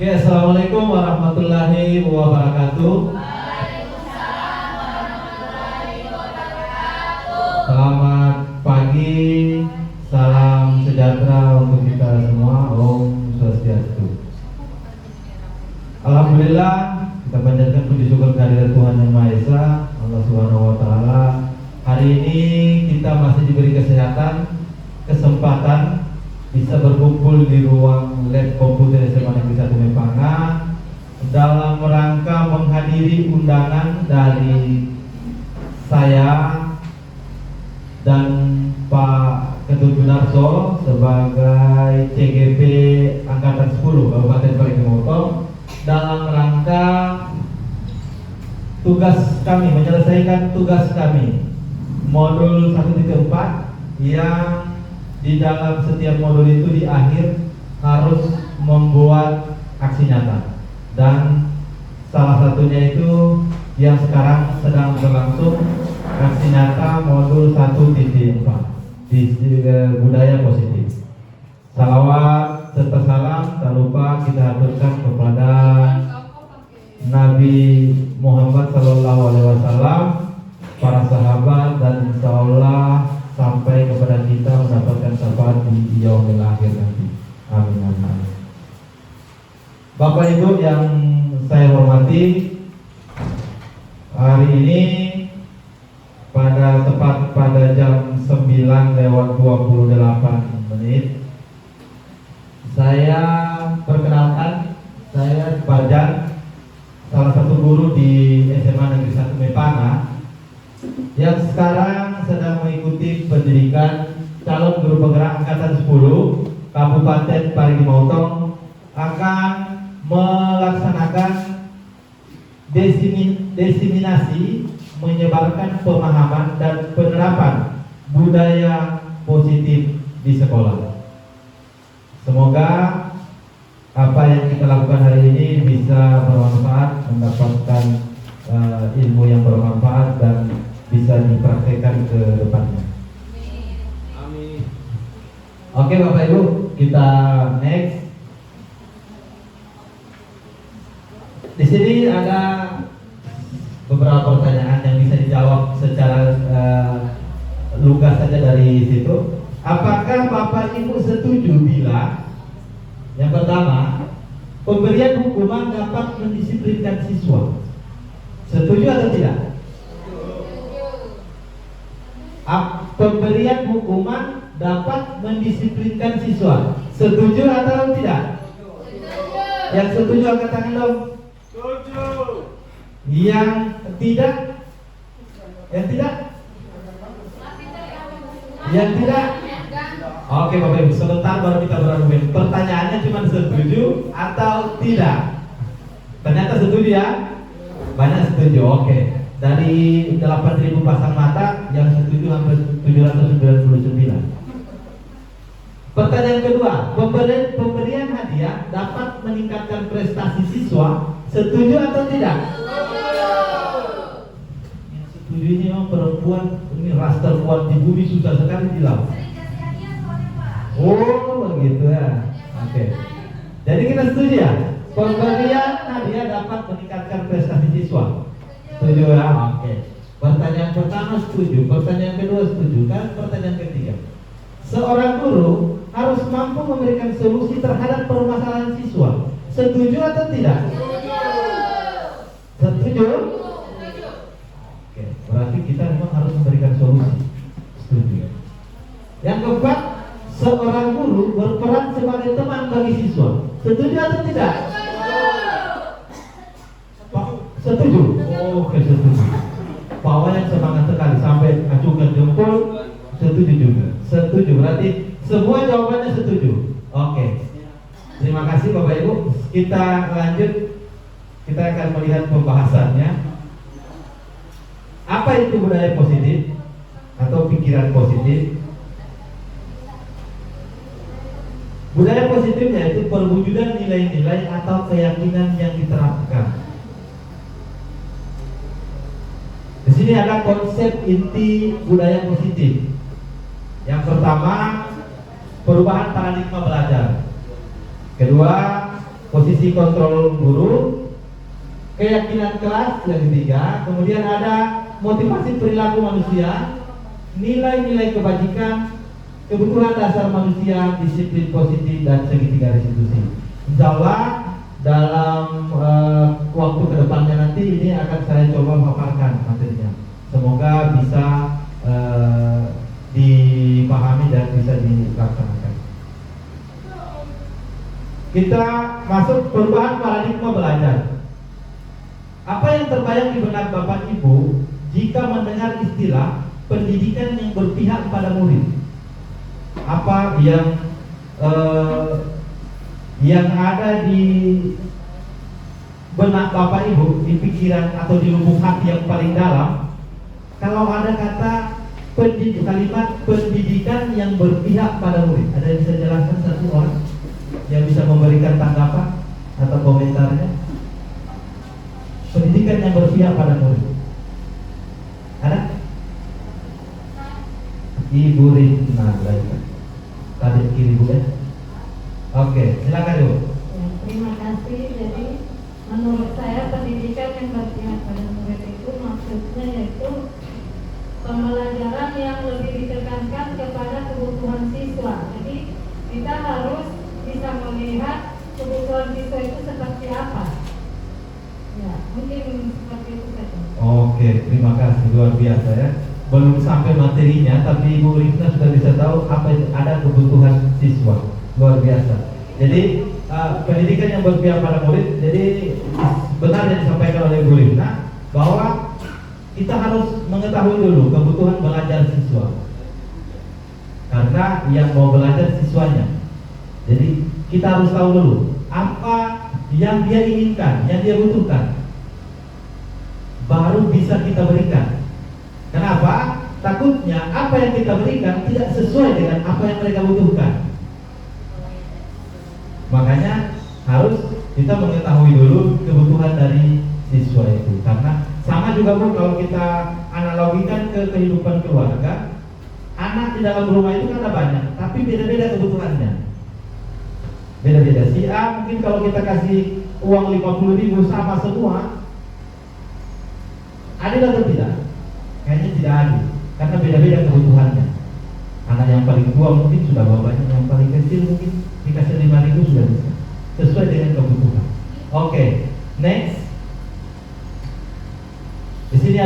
Oke, assalamualaikum warahmatullahi wabarakatuh. Selamat pagi, salam sejahtera untuk kita semua. Om Swastiastu. Alhamdulillah, kita panjatkan puji syukur kehadirat Tuhan Yang Maha Esa, Allah Subhanahu Wa Taala. Hari ini kita masih diberi kesempatan bisa berkumpul di ruang lab komputer SMA Negeri 1 Mepanga dalam rangka menghadiri undangan dari saya dan Pak Ketut Gunarso sebagai CGP Angkatan 10 Kabupaten Parigi Motong dalam rangka tugas kami, menyelesaikan tugas kami modul 1.4 yang di dalam setiap modul itu di akhir harus membuat aksi nyata, dan salah satunya itu yang sekarang sedang berlangsung aksi nyata modul 1.4 di budaya positif. Salawat serta salam tak lupa kita aturkan kepada Nabi Muhammad SAW, para sahabat, dan insya Allah sampai kepada kita mendapatkan syafaat di yaumil akhir nanti. Amin, amin. Bapak Ibu yang saya hormati, hari ini tepat pada jam 9:28 saya perkenalkan, saya Barjan, salah satu guru di SMA Negeri 1 Mepanga yang sekarang sedang mengikuti pendidikan calon guru penggerak Angkatan 10 Kabupaten Parigi Motong, akan melaksanakan diseminasi menyebarkan pemahaman dan penerapan budaya positif di sekolah. Semoga apa yang kita lakukan hari ini bisa bermanfaat, mendapatkan ilmu yang bermanfaat dan bisa dipraktekkan ke depannya. Amin. Oke Bapak Ibu, kita next. Di sini ada beberapa pertanyaan yang bisa dijawab secara lugas saja dari situ. Apakah Bapak Ibu setuju bila yang pertama, pemberian hukuman dapat mendisiplinkan siswa? Setuju atau tidak? Pemberian hukuman dapat mendisiplinkan siswa. Setuju atau tidak? Setuju. Yang setuju angkat tangan dong. Setuju. Yang tidak? Yang tidak? Yang tidak? Oke Bapak Ibu, sebentar baru kita berargumen. Pertanyaannya cuma setuju atau tidak? Ternyata setuju ya? Banyak setuju, oke. Dari 8.000 pasang mata yang setuju hampir 799. Pertanyaan kedua, pemberian hadiah dapat meningkatkan prestasi siswa. Setuju atau tidak? Setuju. Yang setuju ini memang perempuan, ini ras terkuat di bumi, susah sekali dilawan. Oh begitu ya. Oke. Jadi kita setuju ya, pemberian hadiah dapat meningkatkan prestasi siswa. Setuju ya? Oke. Pertanyaan pertama setuju, pertanyaan kedua setuju, kan pertanyaan ketiga. Seorang guru harus mampu memberikan solusi terhadap permasalahan siswa. Setuju atau tidak? Setuju. Setuju? Setuju. Oke, berarti kita memang harus memberikan solusi. Setuju. Yang keempat, seorang guru berperan sebagai teman bagi siswa. Setuju atau tidak? Setuju. Oke, setuju. Pak Wayan semangat sekali sampai acungkan jempol. Setuju juga. Setuju, berarti semua jawabannya setuju. Oke. Terima kasih Bapak Ibu. Kita lanjut. Kita akan melihat pembahasannya. Apa itu budaya positif atau pikiran positif? Budaya positif yaitu perwujudan nilai-nilai atau keyakinan yang diterapkan. Di sini ada konsep inti budaya positif. Yang pertama, perubahan paradigma belajar. Kedua, posisi kontrol guru, keyakinan kelas yang ketiga, kemudian ada motivasi perilaku manusia, nilai-nilai kebajikan, kebutuhan dasar manusia, disiplin positif, dan segitiga restitusi. Insya Allah dalam waktu kedepannya nanti ini akan saya coba paparkan materinya. Semoga bisa dipahami dan bisa dilaksanakan. Kita masuk perubahan paradigma belajar. Apa yang terbayang di benak Bapak Ibu jika mendengar istilah pendidikan yang berpihak pada murid? Apa yang ada di benak Bapak Ibu, di pikiran atau di lubuk hati yang paling dalam, kalau ada kata kalimat pendidikan yang berpihak pada murid? Ada yang bisa jelaskan satu orang yang bisa memberikan tanggapan atau komentarnya? Pendidikan yang berpihak pada murid. Ada? Ibu Rina, tadi kiri Bu ya. Oke, silakan Bu. Ya, terima kasih. Jadi menurut saya pendidikan yang berpihak pada murid itu maksudnya yaitu pembelajaran yang lebih ditekankan kepada kebutuhan siswa. Jadi kita harus bisa melihat kebutuhan siswa itu seperti apa. Ya, mungkin seperti itu saja. Oke, terima kasih, luar biasa ya. Belum sampai materinya, tapi Ibu Rina sudah bisa tahu apa itu ada kebutuhan siswa. Luar biasa. Jadi pendidikan yang berpihak pada murid. Jadi benar yang disampaikan oleh Ibu Rina bahwa kita harus mengetahui dulu kebutuhan belajar siswa. Karena yang mau belajar siswanya. Jadi kita harus tahu dulu apa yang dia inginkan, yang dia butuhkan, baru bisa kita berikan. Kenapa? Takutnya apa yang kita berikan tidak sesuai dengan apa yang mereka butuhkan. Makanya harus kita mengetahui dulu kebutuhan dari siswa itu. Karena sama juga Bu, kalau kita analogikan ke kehidupan keluarga, anak di dalam rumah itu kan ada banyak, tapi beda-beda kebutuhannya. Beda-beda. Si A mungkin kalau kita kasih uang 50.000 sama semua, adil atau tidak? Kayaknya tidak adil, karena beda-beda kebutuhannya. Anak yang paling tua mungkin sudah bawa banyak, yang paling kecil mungkin dikasih 5.000 sudah bisa, sesuai dengan kebutuhan. Oke, next. Di sini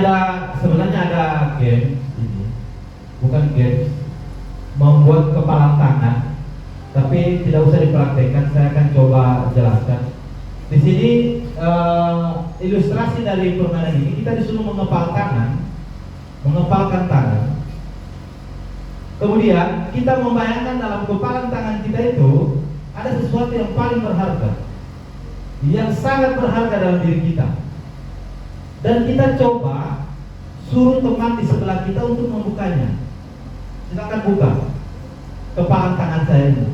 sebenarnya ada game ini, bukan game, membuat kepalan tangan. Tapi tidak usah dipraktekkan, saya akan coba jelaskan. Di sini ilustrasi dari permainan ini, kita disuruh mengepalkan tangan. Kemudian kita membayangkan dalam kepalan tangan kita itu ada sesuatu yang paling berharga, yang sangat berharga dalam diri kita. Dan kita coba suruh teman di sebelah kita untuk membukanya. Silakan buka kepalan tangan saya ini.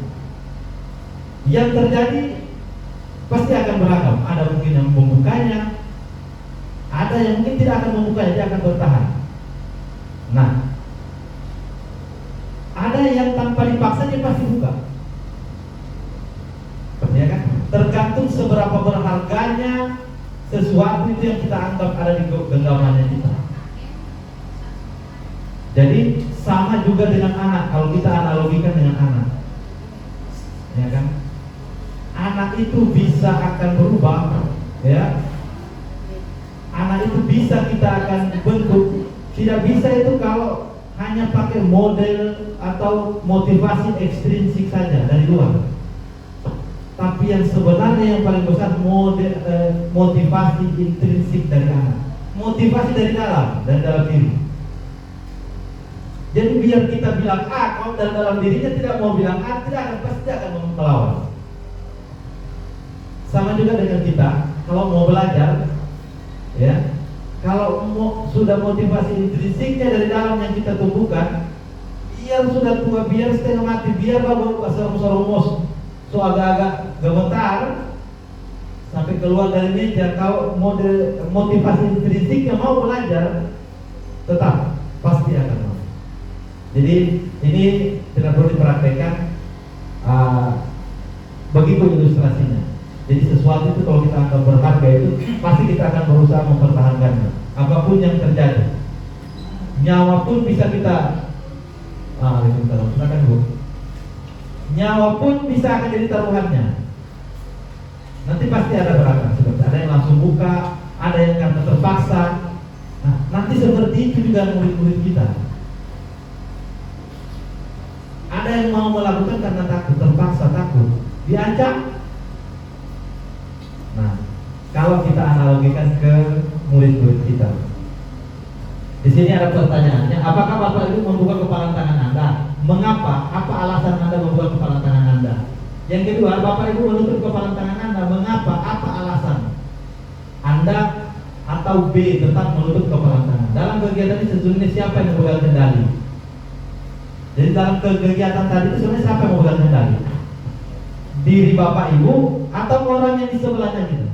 Yang terjadi pasti akan beragam. Ada mungkin yang membukanya, ada yang mungkin tidak akan membukanya, dia akan bertahan. Nah, ada yang tanpa dipaksa dia pasti buka. Ya kan? Tergantung seberapa berharganya sesuatu itu yang kita anggap ada di genggamannya kita. Jadi sama juga dengan anak. Kalau kita analogikan dengan anak, ya kan? Anak itu bisa akan berubah, ya. Anak itu bisa kita akan bentuk. Tidak bisa itu kalau hanya pakai model atau motivasi ekstrinsik saja dari luar. Tapi yang sebenarnya yang paling besar motivasi intrinsik dari anak. Motivasi dari dalam diri. Jadi biar kita bilang A, kalau dalam dirinya tidak mau bilang A, pasti akan melawan. Sama juga dengan kita, kalau mau belajar, ya, kalau sudah motivasi intrinsiknya dari dalam yang kita tumbuhkan, biar sudah tua, biar setengah mati, biar baru pasar-pasar so agak-agak gemetar sampai keluar dari meja, kalau motivasi intrinsiknya mau belajar, tetap pasti akan mau. Jadi ini tidak perlu dipraktekkan, begitu ilustrasinya. Jadi apapun yang terjadi. Nyawa pun bisa kita silakan Bu. Nyawa pun bisa akan jadi taruhannya. Nanti pasti ada beragam, seperti ada yang langsung buka, ada yang karena terpaksa. Nah, nanti seperti itu juga murid-murid kita. Ada yang mau melakukan karena takut, terpaksa takut, diancam. Nah, kalau kita analogikan ke murid-murid kita, di sini ada pertanyaannya, apakah Bapak Ibu membuka kepalan tangan Anda? Mengapa? Apa alasan Anda membuka kepalan tangan Anda? Yang kedua, Bapak Ibu menutup kepalan tangan Anda, mengapa? Apa alasan Anda atau B tetap menutup kepalan tangan? Dalam kegiatan ini sesungguhnya siapa yang memegang kendali? Jadi dalam kegiatan tadi itu sebenarnya siapa yang memegang kendali? Diri Bapak Ibu atau orang yang di sebelahnya kita?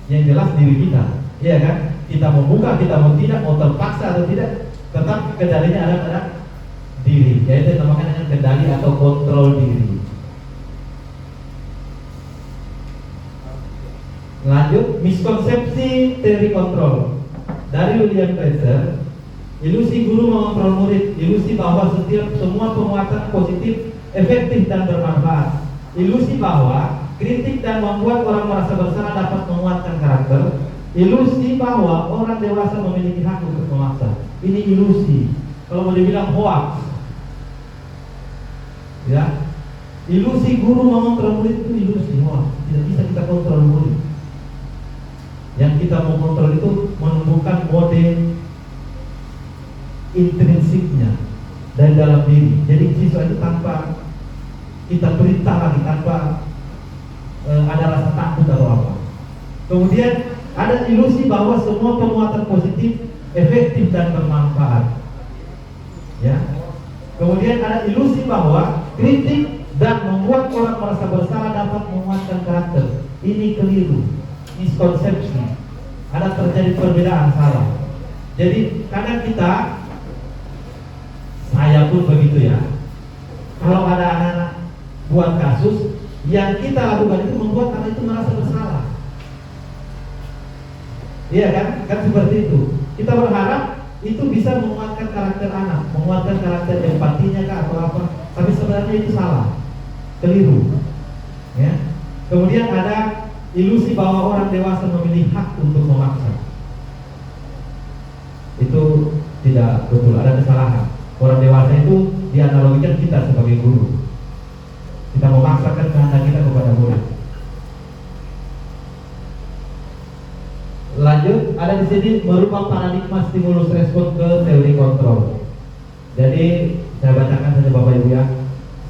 Yang jelas diri kita, iya kan? Kita mau buka, kita mau tidak, mau terpaksa atau tidak, tetap kendalinya ada pada diri. Yaitu dinamakan dengan kendali atau kontrol diri. Lanjut, miskonsepsi teori kontrol dari William Glasser. Ilusi guru mengontrol murid, ilusi bahwa semua penguatan positif, efektif dan bermanfaat. Ilusi bahwa kritik dan membuat orang merasa bersalah dapat menguatkan karakter. Ilusi bahwa orang dewasa memiliki hak untuk memaksa. Ini ilusi. Kalau mau dibilang hoax, ya. Ilusi guru mengontrol murid itu ilusi, hoax. Tidak bisa kita kontrol murid. Yang kita mau kontrol itu menumbuhkan mode intrinsiknya dari dalam diri. Jadi siswa itu tanpa kita perintah lagi, tanpa ada rasa takut atau apa. Kemudian ada ilusi bahwa semua penguatan positif, efektif dan bermanfaat. Ya. Kemudian ada ilusi bahwa kritik dan membuat orang merasa bersalah dapat menguatkan karakter. Ini keliru, miskonsepsi. Ada terjadi perbedaan, salah. Jadi kadang kita, saya pun begitu ya. Kalau ada anak-anak buat kasus, yang kita lakukan itu membuat anak itu merasa bersalah. Iya kan? Kan seperti itu. Kita berharap itu bisa menguatkan karakter anak, menguatkan karakter empatinya kah atau apa. Tapi sebenarnya itu salah, keliru. Ya. Kemudian ada ilusi bahwa orang dewasa memiliki hak untuk memaksa. Itu tidak betul, ada kesalahan. Orang dewasa itu dianalogikan kita sebagai guru. Kita memaksakan kehendak kita kepada murid. Lanjut, ada di sini merubah paradigma stimulus respon ke teori kontrol. Jadi saya bacakan saja Bapak Ibu ya.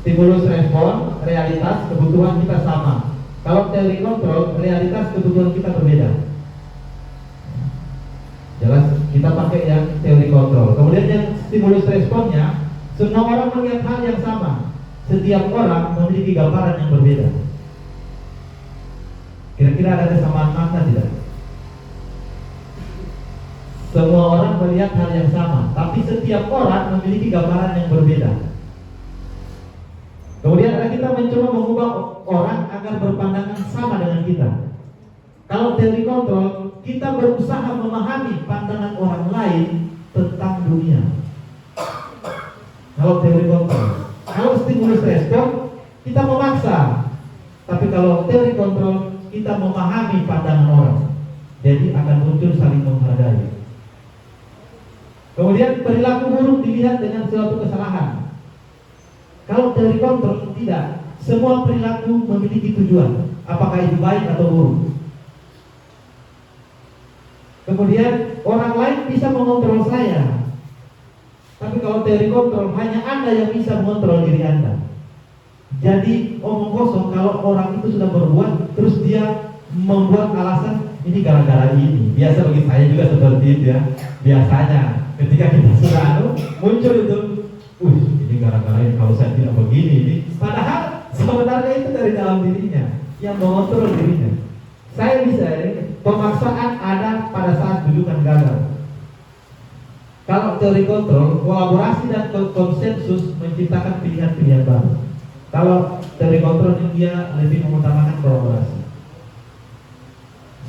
Stimulus respon, realitas, kebutuhan kita sama. Kalau teori kontrol, realitas, kebutuhan kita berbeda. Jelas, kita pakai yang teori kontrol. Kemudian yang stimulus responnya, semua orang melihat hal yang sama. Setiap orang memiliki gambaran yang berbeda. Kira-kira ada kesamaan makna tidak? Semua orang melihat hal yang sama, tapi setiap orang memiliki gambaran yang berbeda. Kemudian ada kita mencoba mengubah orang agar berpandangan sama dengan kita. Kalau teori kontrol, kita berusaha memahami pandangan orang lain tentang dunia. Kalau teori kontrol, kalau stimulus respon, kita memaksa. Tapi kalau teori kontrol, kita memahami pandangan orang. Jadi akan muncul saling menghargai. Kemudian perilaku buruk dilihat dengan suatu kesalahan. Kalau teori kontrol tidak, semua perilaku memiliki tujuan, apakah itu baik atau buruk. Kemudian orang lain bisa mengontrol saya. Tapi kalau teori kontrol, hanya Anda yang bisa mengontrol diri Anda. Jadi omong kosong kalau orang itu sudah berbuat, terus dia membuat alasan ini gara-gara ini. Biasa bagi saya juga seperti itu ya. Biasanya ketika kita sudah muncul itu, ini gara-gara ini, kalau saya tidak begini ini. Padahal sebenarnya itu dari dalam dirinya yang mengontrol dirinya. Saya bisa pemaksaan ada pada saat dudukan gagal. Kalau teori kontrol, kolaborasi dan konsensus menciptakan pilihan-pilihan baru. Kalau teori kontrol dia lebih mengutamakan kolaborasi.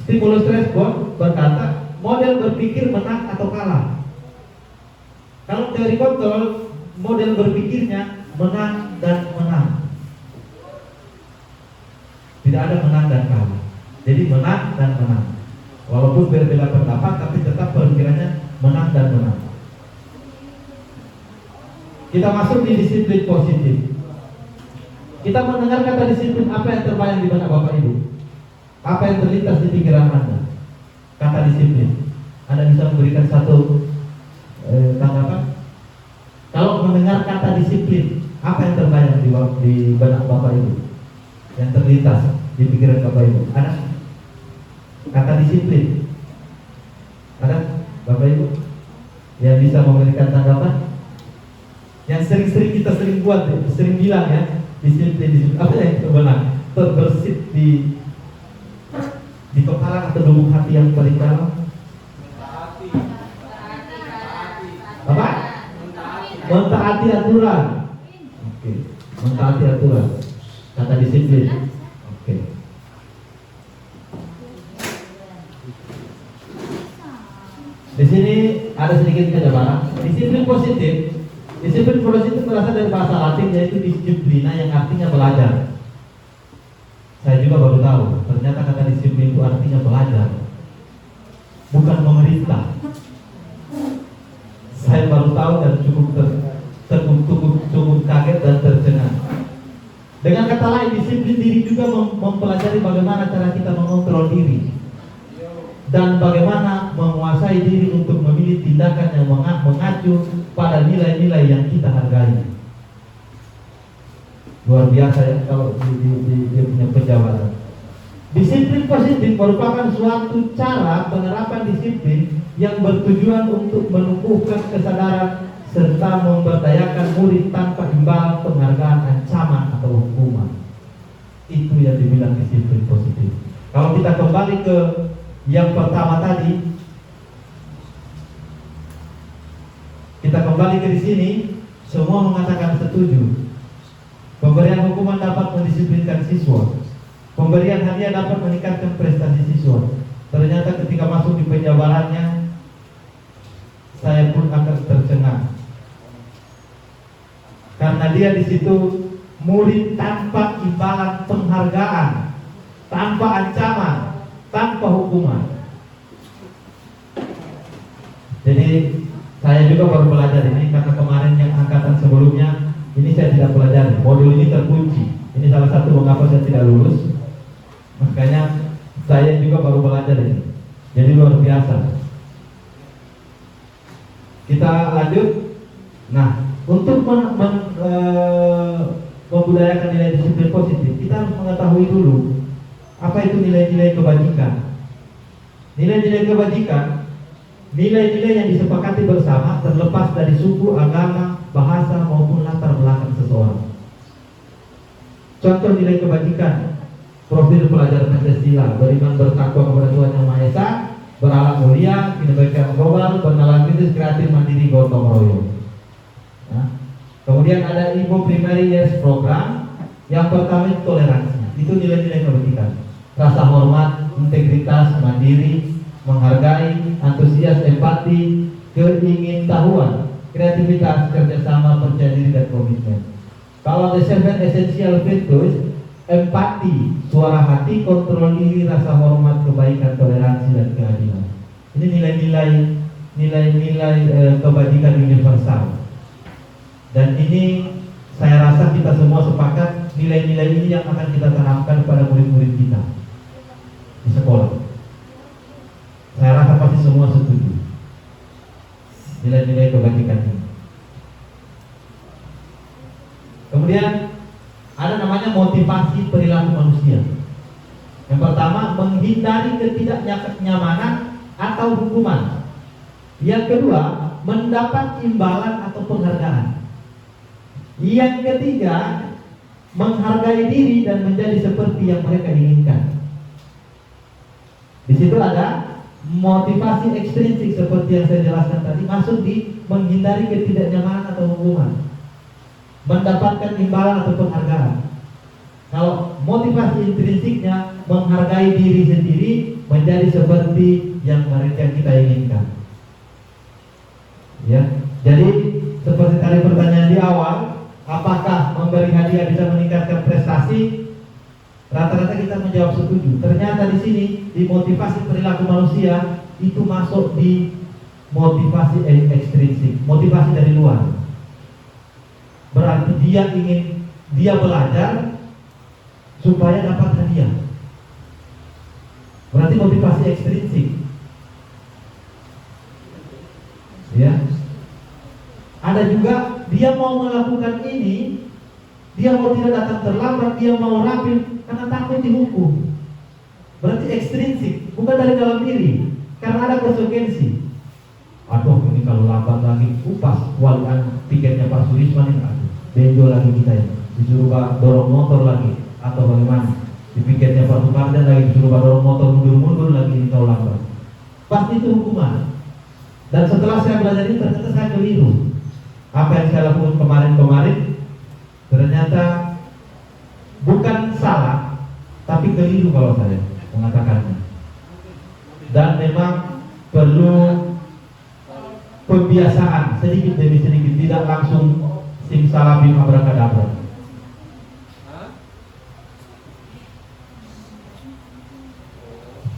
Stimulus respon berkata model berpikir menang atau kalah. Kalau teori kontrol, model berpikirnya menang dan menang. Tidak ada menang dan kalah. Jadi menang dan menang. Walaupun berbeda pendapat, tapi tetap pemikirannya menang dan menang. Kita masuk di disiplin positif. Kita mendengar kata disiplin, apa yang terbayang di benak Bapak Ibu? Apa yang terlintas di pikiran Anda? Kata disiplin. Anda bisa memberikan satu tanggapan? Kalau mendengar kata disiplin, apa yang terbayang di benak Bapak Ibu? Yang terlintas di pikiran Bapak Ibu? Ada? Kata disiplin. Ada Bapak Ibu yang bisa memberikan tanggapan? Yang sering-sering kita sering buat, sering bilang ya, disiplin. Apa yang terbenar? Terbersit di kepala atau lubuk hati yang paling dalam? Apa? Mentaati aturan. Oke. Mentaati aturan. Kata disiplin. Oke. Di sini ada sedikit penjabaran. Disiplin positif. Disiplin positif berasal dari bahasa Latin, yaitu disiplina, yang artinya belajar. Saya juga baru tahu, ternyata kata disiplin itu artinya belajar, bukan memerintah. Saya baru tahu dan cukup kaget dan tercengang. Dengan kata lain, disiplin diri juga mempelajari bagaimana cara kita mengontrol diri dan bagaimana menguasai diri untuk memilih tindakan yang mengacu pada nilai-nilai yang kita hargai. Luar biasa ya kalau dia punya penjabaran. Disiplin positif merupakan suatu cara penerapan disiplin yang bertujuan untuk menumbuhkan kesadaran serta memberdayakan murid tanpa imbalan penghargaan, ancaman atau hukuman. Itu yang dibilang disiplin positif. Kalau kita kembali ke yang pertama tadi, kita kembali ke di sini, semua mengatakan setuju. Pemberian hukuman dapat mendisiplinkan siswa. Pemberian hadiah dapat meningkatkan prestasi siswa. Ternyata ketika masuk di penjabarannya, saya pun akan tercengang. Karena dia di situ murid tanpa imbalan penghargaan, tanpa ancaman, tanpa hukuman. Jadi saya juga baru belajar ini karena kemarin yang angkatan sebelumnya ini saya tidak pelajari. Modul ini terkunci. Ini salah satu mengapa saya tidak lulus. Makanya saya juga baru belajar ini. Jadi luar biasa. Kita lanjut. Nah, untuk membudayakan nilai disiplin positif, kita harus mengetahui dulu apa itu nilai-nilai kebajikan. Nilai-nilai kebajikan, nilai-nilai yang disepakati bersama terlepas dari suku, agama, bahasa maupun latar belakang seseorang. Contoh nilai kebajikan: profil pelajar Pancasila, beriman bertakwa kepada Tuhan Yang Maha Esa, berakhlak mulia, kebaikan global, bernalar kritis, kreatif, mandiri, gotong royong. Nah, kemudian ada Ibu Primary Years Program. Yang pertama itu toleransi. Itu nilai-nilai kebajikan: rasa hormat, integritas, mandiri, menghargai, antusias, empati, keingintahuan, kreativitas, kerjasama, percaya diri, dan komitmen. Kalau the seven essential virtues: empati, suara hati, kontrol diri, rasa hormat, kebaikan, toleransi, dan keadilan. Ini nilai-nilai kebajikan universal. Dan ini saya rasa kita semua sepakat, nilai-nilai ini yang akan kita tanamkan pada murid-murid kita di sekolah. Saya rasa pasti semua setuju nilai-nilai kebajikan ini. Kemudian ada namanya motivasi perilaku manusia. Yang pertama, menghindari ketidaknyamanan atau hukuman. Yang kedua, mendapat imbalan atau penghargaan. Yang ketiga, menghargai diri dan menjadi seperti yang mereka inginkan. Di situ ada motivasi ekstrinsik seperti yang saya jelaskan tadi, masuk di menghindari ketidaknyamanan atau hukuman, mendapatkan imbalan atau penghargaan. Kalau motivasi intrinsiknya menghargai diri sendiri, menjadi seperti yang mereka kita inginkan. Ya, jadi seperti tadi pertanyaan di awal, apakah memberi hadiah bisa meningkatkan prestasi? Rata-rata kita menjawab setuju. Ternyata di sini di motivasi perilaku manusia itu masuk di motivasi ekstrinsik, motivasi dari luar. Berarti dia belajar supaya dapat hadiah. Berarti motivasi ekstrinsik. Ya. Ada juga dia mau melakukan ini, dia mau tidak datang terlambat, dia mau rapi karena takut dihukum. Berarti ekstrinsik, bukan dari dalam diri, karena ada konsekuensi. Aduh, ini kalau lambat lagi, pas walian tiketnya Pak Surisman ini, aduh, benjol lagi kita ya, disuruh dorong motor lagi, atau bagaimana? Di piketnya Pak Suparjan lagi disuruh dorong motor mundur-mundur lagi, ini kalau lambat. Pasti itu hukuman. Dan setelah saya belajar ini ternyata saya keliru. Apa yang saya lakukan kemarin-kemarin ternyata bukan salah, tapi keliru kalau saya mengatakannya. Dan memang perlu pembiasaan sedikit demi sedikit, tidak langsung simsalabim abrakadabra.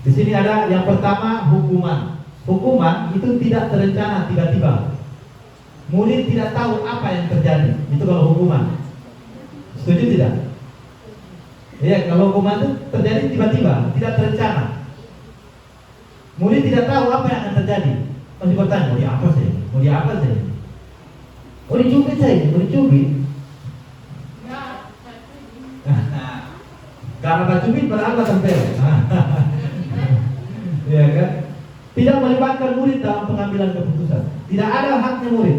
Di sini ada yang pertama, hukuman. Hukuman itu tidak terencana tiba-tiba. Murid tidak tahu apa yang terjadi. Itu kalau hukuman. Setuju tidak? Iya, kalau hukuman itu terjadi tiba-tiba, tidak terencana. Murid tidak tahu apa yang akan terjadi. Masih bertanya, mau dia apa sih? Mau dia apa sih? Mau dicubit saya, mau dicubit. Karena tak cubit berapa tempel. Iya kan? Tidak melibatkan murid dalam pengambilan keputusan. Tidak ada haknya murid.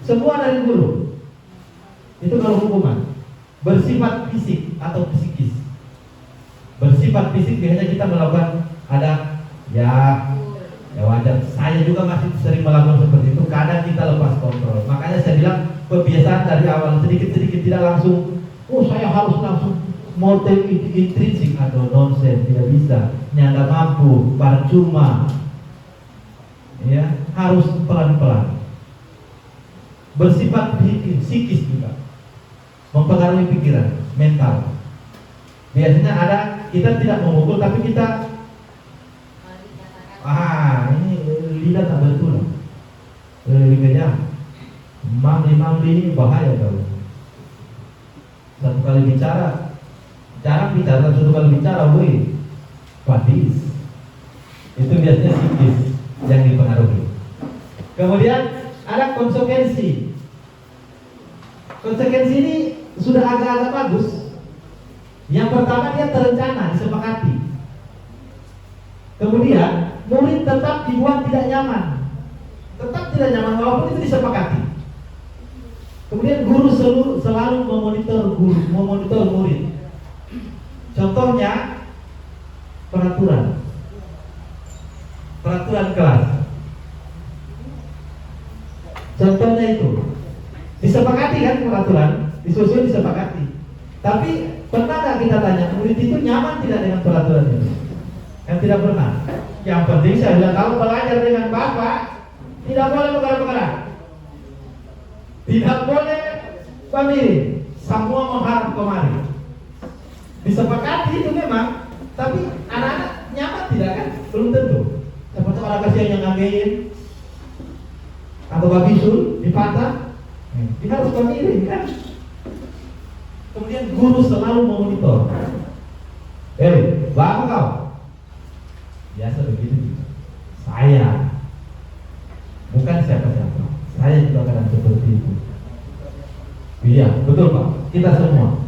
Semua dari guru. Itu kalau hukuman. Bersifat fisik atau psikis. Bersifat fisik biasanya kita melakukan ada ya wajar. Saya juga masih sering melakukan seperti itu. Kadang kita lepas kontrol. Makanya saya bilang kebiasaan dari awal sedikit-sedikit, tidak langsung. Oh, saya harus langsung motif intrinsik atau nonsen, tidak bisa. Nyanda mampu, percuma. Ya, harus pelan-pelan. Bersifat psikis juga, mempengaruhi pikiran, mental. Biasanya ada kita tidak memukul, tapi kita ini lidah tak betul. Lidahnya mamli ini bahaya kalau satu kali bicara, jarang bicara, satu kali bicara, padis. Itu biasanya psikis yang dipengaruhi. Kemudian ada konsekuensi. Konsekuensi ini sudah agak-agak bagus. Yang pertama, dia terencana, disepakati. Kemudian murid tetap dibuat tidak nyaman. Tetap tidak nyaman walaupun itu disepakati. Kemudian guru selalu memonitor murid. Contohnya peraturan kelas. Contohnya itu disepakati kan, peraturan disusun disepakati. Tapi pernah nggak kita tanya murid itu nyaman tidak dengan peraturan itu? Yang tidak pernah. Yang penting saya bilang, kalau belajar dengan bapak tidak boleh bergerak-gerak, tidak boleh pamiri, semua menghadap kemari. Disepakati itu memang, tapi anak-anak nyaman tidak kan? Belum tentu. Seperti orang kasihan yang ngagein atau babisul di pantai, dia harus pamiri kan? Kemudian guru selalu memonitor. Bapak kau biasa begitu. Saya bukan siapa-siapa, saya juga kadang seperti itu. Iya, betul Pak. Kita semua.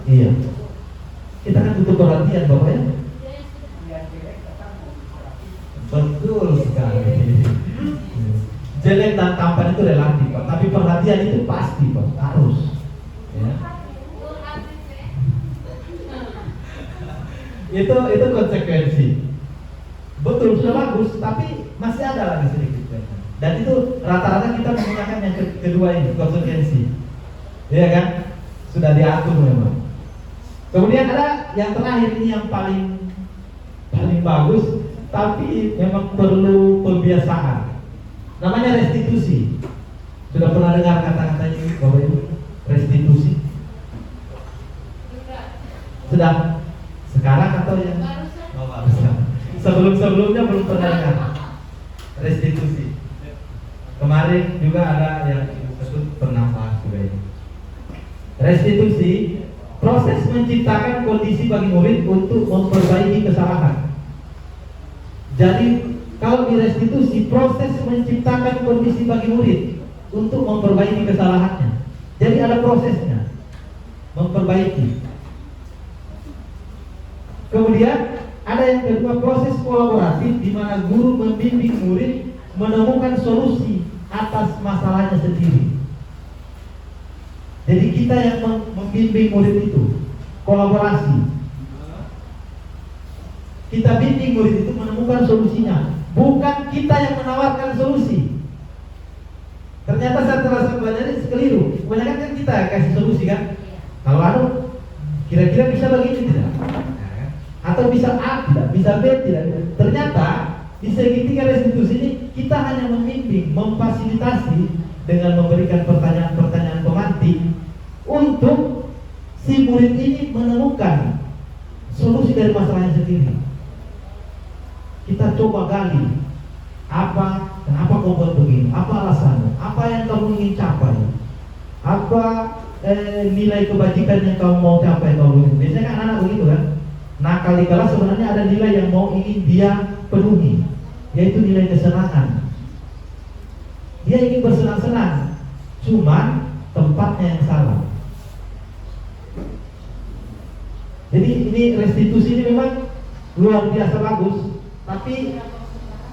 Iya. Kita kan butuh perhatian Bapak ya. Betul sekali. Jelek dan tampan itu relatif Pak, tapi perhatian itu pasti Pak, harus. Ya. Itu konsekuensi. Betul, sudah bagus, tapi masih ada lagi sedikit. Dan itu rata-rata kita menggunakan yang kedua ini, konsekuensi. Iya kan? Sudah diatur memang. Kemudian ada yang terakhir, ini yang paling bagus, tapi memang perlu pembiasaan. Namanya restitusi. Sudah pernah dengar kata-kata ini, Bapak Ibu? Restitusi. Sudah? Sekarang atau yang sebelum-sebelumnya belum pernah dengar restitusi. Kemarin juga ada yang disebut pernah juga ini. Restitusi, proses menciptakan kondisi bagi murid untuk memperbaiki kesalahan. Jadi kalau di restitusi, proses menciptakan kondisi bagi murid untuk memperbaiki kesalahannya. Jadi ada prosesnya, memperbaiki. Kemudian ada yang kedua, proses kolaboratif di mana guru membimbing murid menemukan solusi atas masalahnya sendiri. Jadi kita yang membimbing murid itu kolaborasi. Kita bimbing murid itu menemukan solusinya, bukan kita yang menawarkan solusi. Ternyata saya terasa belajar keliru. Kebanyakan kan kita kasih solusi kan. Kalau kira-kira bisa begini tidak? Atau bisa A tidak, bisa B tidak. Ternyata di segitiga restitusi ini kita hanya membimbing, memfasilitasi dengan memberikan pertanyaan-pertanyaan pemantik untuk si murid ini menemukan solusi dari masalahnya sendiri. Kita coba gali, kenapa kau buat begini, apa alasannya, apa yang kamu ingin capai, apa nilai kebajikan yang kamu mau capai. Biasanya kan anak begitu kan. Nakal di kelas sebenarnya ada nilai yang ingin dia penuhi, yaitu nilai kesenangan. Dia ingin bersenang-senang, cuman tempatnya yang salah. Jadi ini restitusi ini memang luar biasa bagus, tapi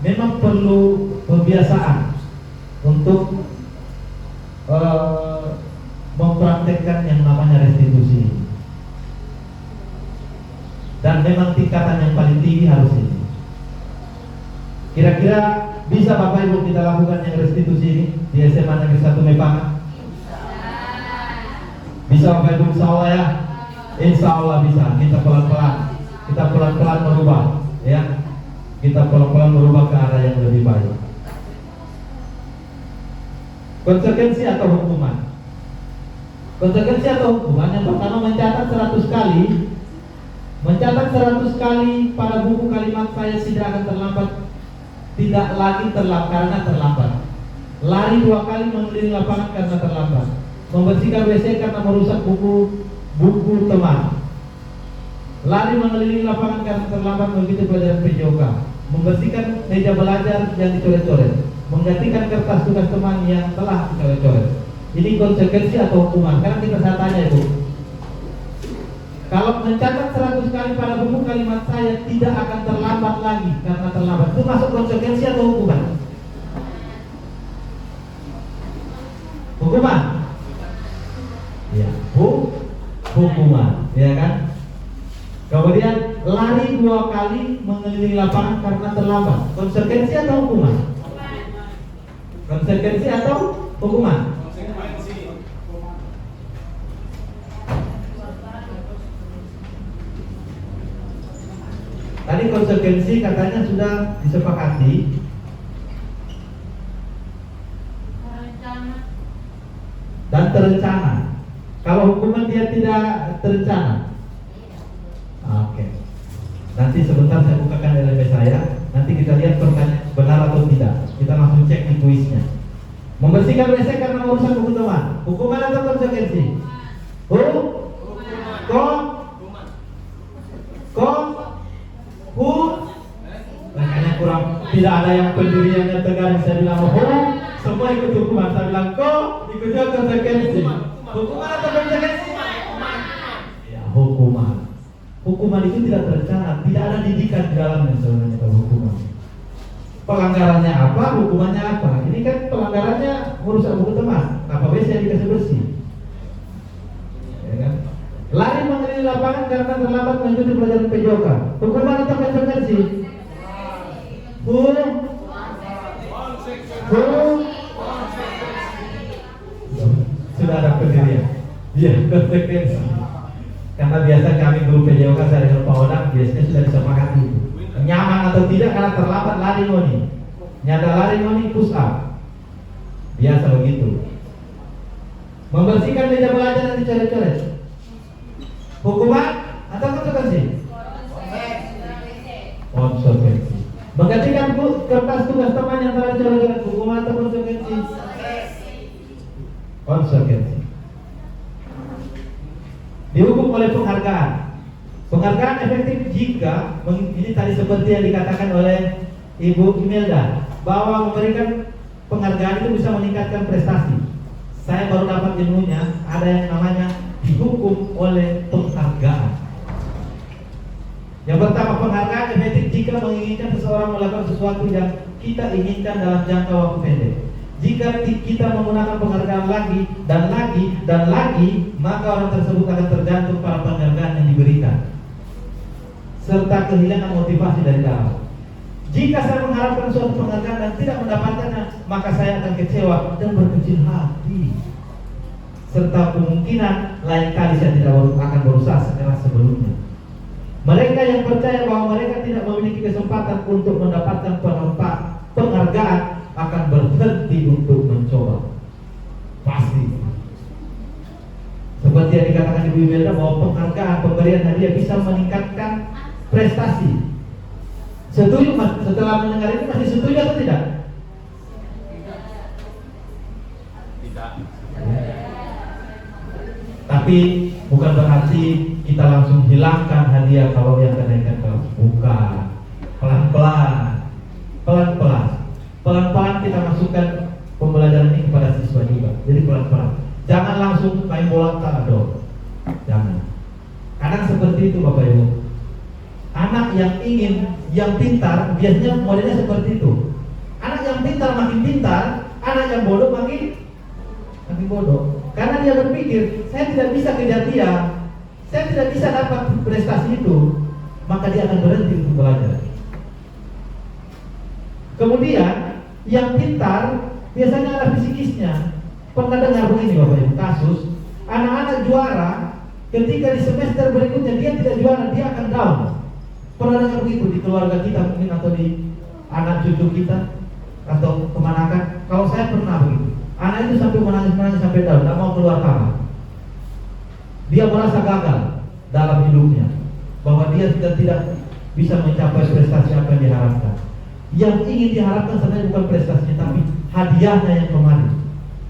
memang perlu pembiasaan untuk mempraktekkan yang namanya restitusi. Dan memang tingkatan yang paling tinggi harus ini. Kira-kira bisa Bapak Ibu kita lakukan yang restitusi ini di SMA Negeri 1 Mepangan? Bisa Bapak Ibu, insya Allah ya. Insya Allah bisa. Kita pelan-pelan merubah, ya. Kita pelan-pelan merubah ke arah yang lebih baik. Konsekuensi atau hukuman? Konsekuensi atau hukuman yang pertama, mencatat 100 kali. Mencatat 100 kali pada buku kalimat saya tidak akan terlambat, tidak lagi karena terlambat. Lari 2 kali mengelilingi lapangan karena terlambat. Membersihkan WC karena merusak buku teman. Lari mengelilingi lapangan karena terlambat mengikuti pelajaran PJOK. Membersihkan meja belajar yang dicoret-coret. Menggantikan kertas tugas teman yang telah dicoret-coret. Ini konsekuensi atau hukuman? Sekarang saya tanya Ibu. Kalau mencatat 100 kali pada buku kalimat saya tidak akan terlambat lagi karena terlambat, itu masuk konsekuensi atau hukuman? Hukuman? Ya, hukuman, ya kan? Kemudian lari 2 kali mengelilingi lapangan karena terlambat, konsekuensi atau hukuman? Konsekuensi atau hukuman? Tadi konsekuensi katanya sudah disepakati. Dan terencana. Kalau hukuman dia tidak terencana. Oke. Nanti sebentar saya bukakan LMS saya. Nanti kita lihat pertanyaan benar atau tidak. Kita langsung cek di kuisnya. Membersihkan WC karena merusak buku teman. Hukuman atau konsekuensi? Makanya kurang, tidak ada yang pendiriannya tegar. Saya bilang semua ikut hukuman. Saya bilang ikut juga konsekuensi. Hukuman atau konsekuensi? Ya, hukuman. Hukuman itu tidak terencana, tidak ada didikan di dalamnya sebenarnya kalau hukuman. Pelanggarannya apa, hukumannya apa? Ini kan pelanggarannya merusak buku teman. Apa biasanya dikasih bersih? Ya kan? Lari mengelilingi lapangan karena terlambat mengikuti pelajaran PJOK. Hukuman atau konsekuensi? Sudah ada pendirian. Iya, konsekuensi. Karena Karena biasa kami guru PJOK saya dengan Pak Odang biasanya sudah disepakati itu. Nyaman atau tidak karena terlambat lari ngoni. Nyata lari ngoni push up. Biasa begitu. Membersihkan meja belajar dan dicoret-coret. Hukuman atau konsekuensi? Konsekuensi. Menggantikan kertas tugas teman yang telah dicoret-coret. Hukuman atau konsekuensi? Konsekuensi. Dihukum oleh penghargaan. Penghargaan efektif jika ini tadi seperti yang dikatakan oleh Ibu Imelda, bahwa memberikan penghargaan itu bisa meningkatkan prestasi. Saya baru dapat ilmunya, ada yang namanya dihukum oleh penghargaan. Yang pertama, penghargaan efektif jika menginginkan seseorang melakukan sesuatu yang kita inginkan dalam jangka waktu pendek. Jika kita menggunakan penghargaan lagi dan lagi dan lagi, maka orang tersebut akan tergantung pada penghargaan yang diberikan, serta kehilangan motivasi dari dalam. Jika saya mengharapkan suatu penghargaan dan tidak mendapatkannya, maka saya akan kecewa dan berkecil hati, serta kemungkinan lain kali saya tidak akan berusaha sekeras sebelumnya. Mereka yang percaya bahwa mereka tidak memiliki kesempatan untuk mendapatkan penghargaan akan berhenti untuk mencoba. Pasti. Seperti yang dikatakan Ibu Imelda, bahwa penghargaan, pemberian hadiah bisa meningkatkan prestasi. Setuju Mas? Setelah mendengar ini masih setuju atau tidak? Tidak. Tapi bukan berarti kita langsung hilangkan hadiah kalau yang kenaikan kelas. Bukan. Pelan-pelan kita masukkan pembelajaran ini kepada siswa juga. Jadi pelan-pelan. Jangan langsung main bola tak jangan. Kadang seperti itu Bapak Ibu. Anak yang pintar biasanya modelnya seperti itu. Anak yang pintar makin pintar, anak yang bodoh makin bodoh. Karena dia berpikir, saya tidak bisa kejar dia, saya tidak bisa dapat prestasi itu, maka dia akan berhenti untuk belajar. Kemudian yang pintar biasanya ada fisikisnya. Pernah dengar begini Bapak Ibu, kasus anak-anak juara ketika di semester berikutnya dia tidak juara, dia akan down. Pernah dengar begitu di keluarga kita mungkin, atau di anak cucu kita atau kemanakan? Kalau saya pernah begitu. Anak itu sampai menangis sampai down, tidak mau keluar kamar. Dia merasa gagal dalam hidupnya, bahwa dia tidak bisa mencapai prestasi apa yang diharapkan. Yang ingin diharapkan sebenarnya bukan prestasinya, tapi hadiahnya yang kemarin.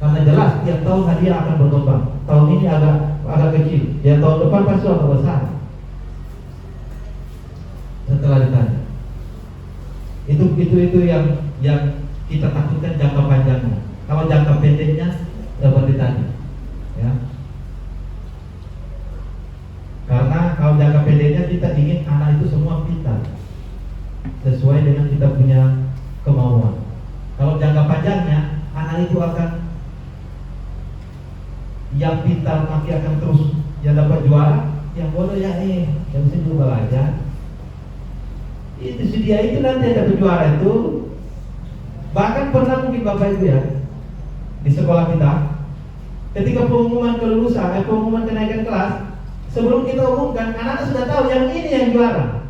Karena jelas tiap tahun hadiah akan berkembang. Tahun ini agak kecil, ya tahun depan pasti akan besar. Setelah ditanya, itu yang kita takutkan jangka panjangnya. Kalau jangka pendeknya seperti tadi, ya. Karena kalau jangka pendeknya kita ingin anak itu semua pintar, sesuai dengan kita punya kemauan. Kalau jangka panjangnya, anak itu akan yang pintar maki akan terus yang dapat juara, yang bodoh ya yang bisa juga belajar. Itu si dia itu nanti ada juara itu. Bahkan pernah mungkin Bapak Ibu ya, di sekolah kita, ketika pengumuman kelulusan, pengumuman kenaikan kelas, sebelum kita umumkan, anak-anak sudah tahu yang ini yang juara.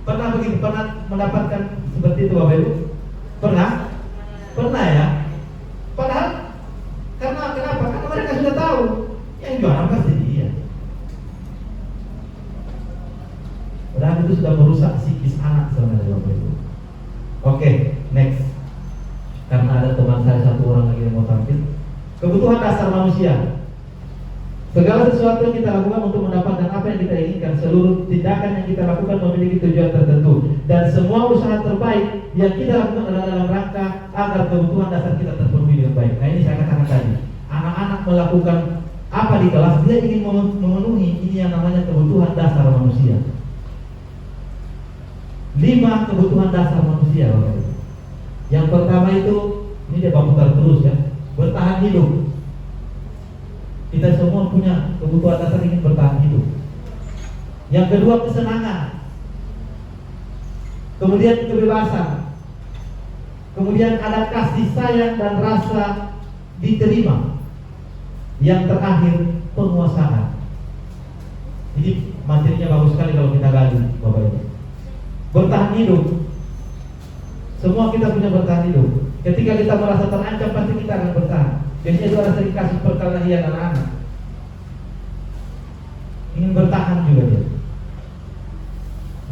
Pernah begitu? Pernah mendapatkan seperti itu Bapak Ibu? Pernah? Pernah ya? Padahal kenapa? Karena mereka sudah tahu yang juara pasti dia. Padahal itu sudah merusak psikis anak sebenarnya Bapak Ibu. Oke, next. Karena ada teman saya satu orang lagi yang mau tampil. Kebutuhan dasar manusia. Segala sesuatu yang kita lakukan untuk mendapatkan apa yang kita inginkan, seluruh tindakan yang kita lakukan memiliki tujuan tertentu, dan semua usaha terbaik yang kita lakukan adalah dalam rangka agar kebutuhan dasar kita terpenuhi dengan baik. Nah ini saya katakan tadi, anak-anak melakukan apa di kelas, dia ingin memenuhi ini yang namanya kebutuhan dasar manusia. 5 kebutuhan dasar manusia Bapak Ibu. Yang pertama itu, ini dia putar terus ya, bertahan hidup. Kita semua punya kebutuhan dasar ingin bertahan hidup. Yang kedua kesenangan. Kemudian kebebasan. Kemudian ada kasih sayang dan rasa diterima. Yang terakhir penguasaan. Ini materinya bagus sekali kalau kita gali, Bapak Ibu. Bertahan hidup. Semua kita punya bertahan hidup. Ketika kita merasa terancam, pasti kita akan bertahan. Biasanya itu ada sering kasus perkelahian anak-anak. Ingin bertahan juga dia.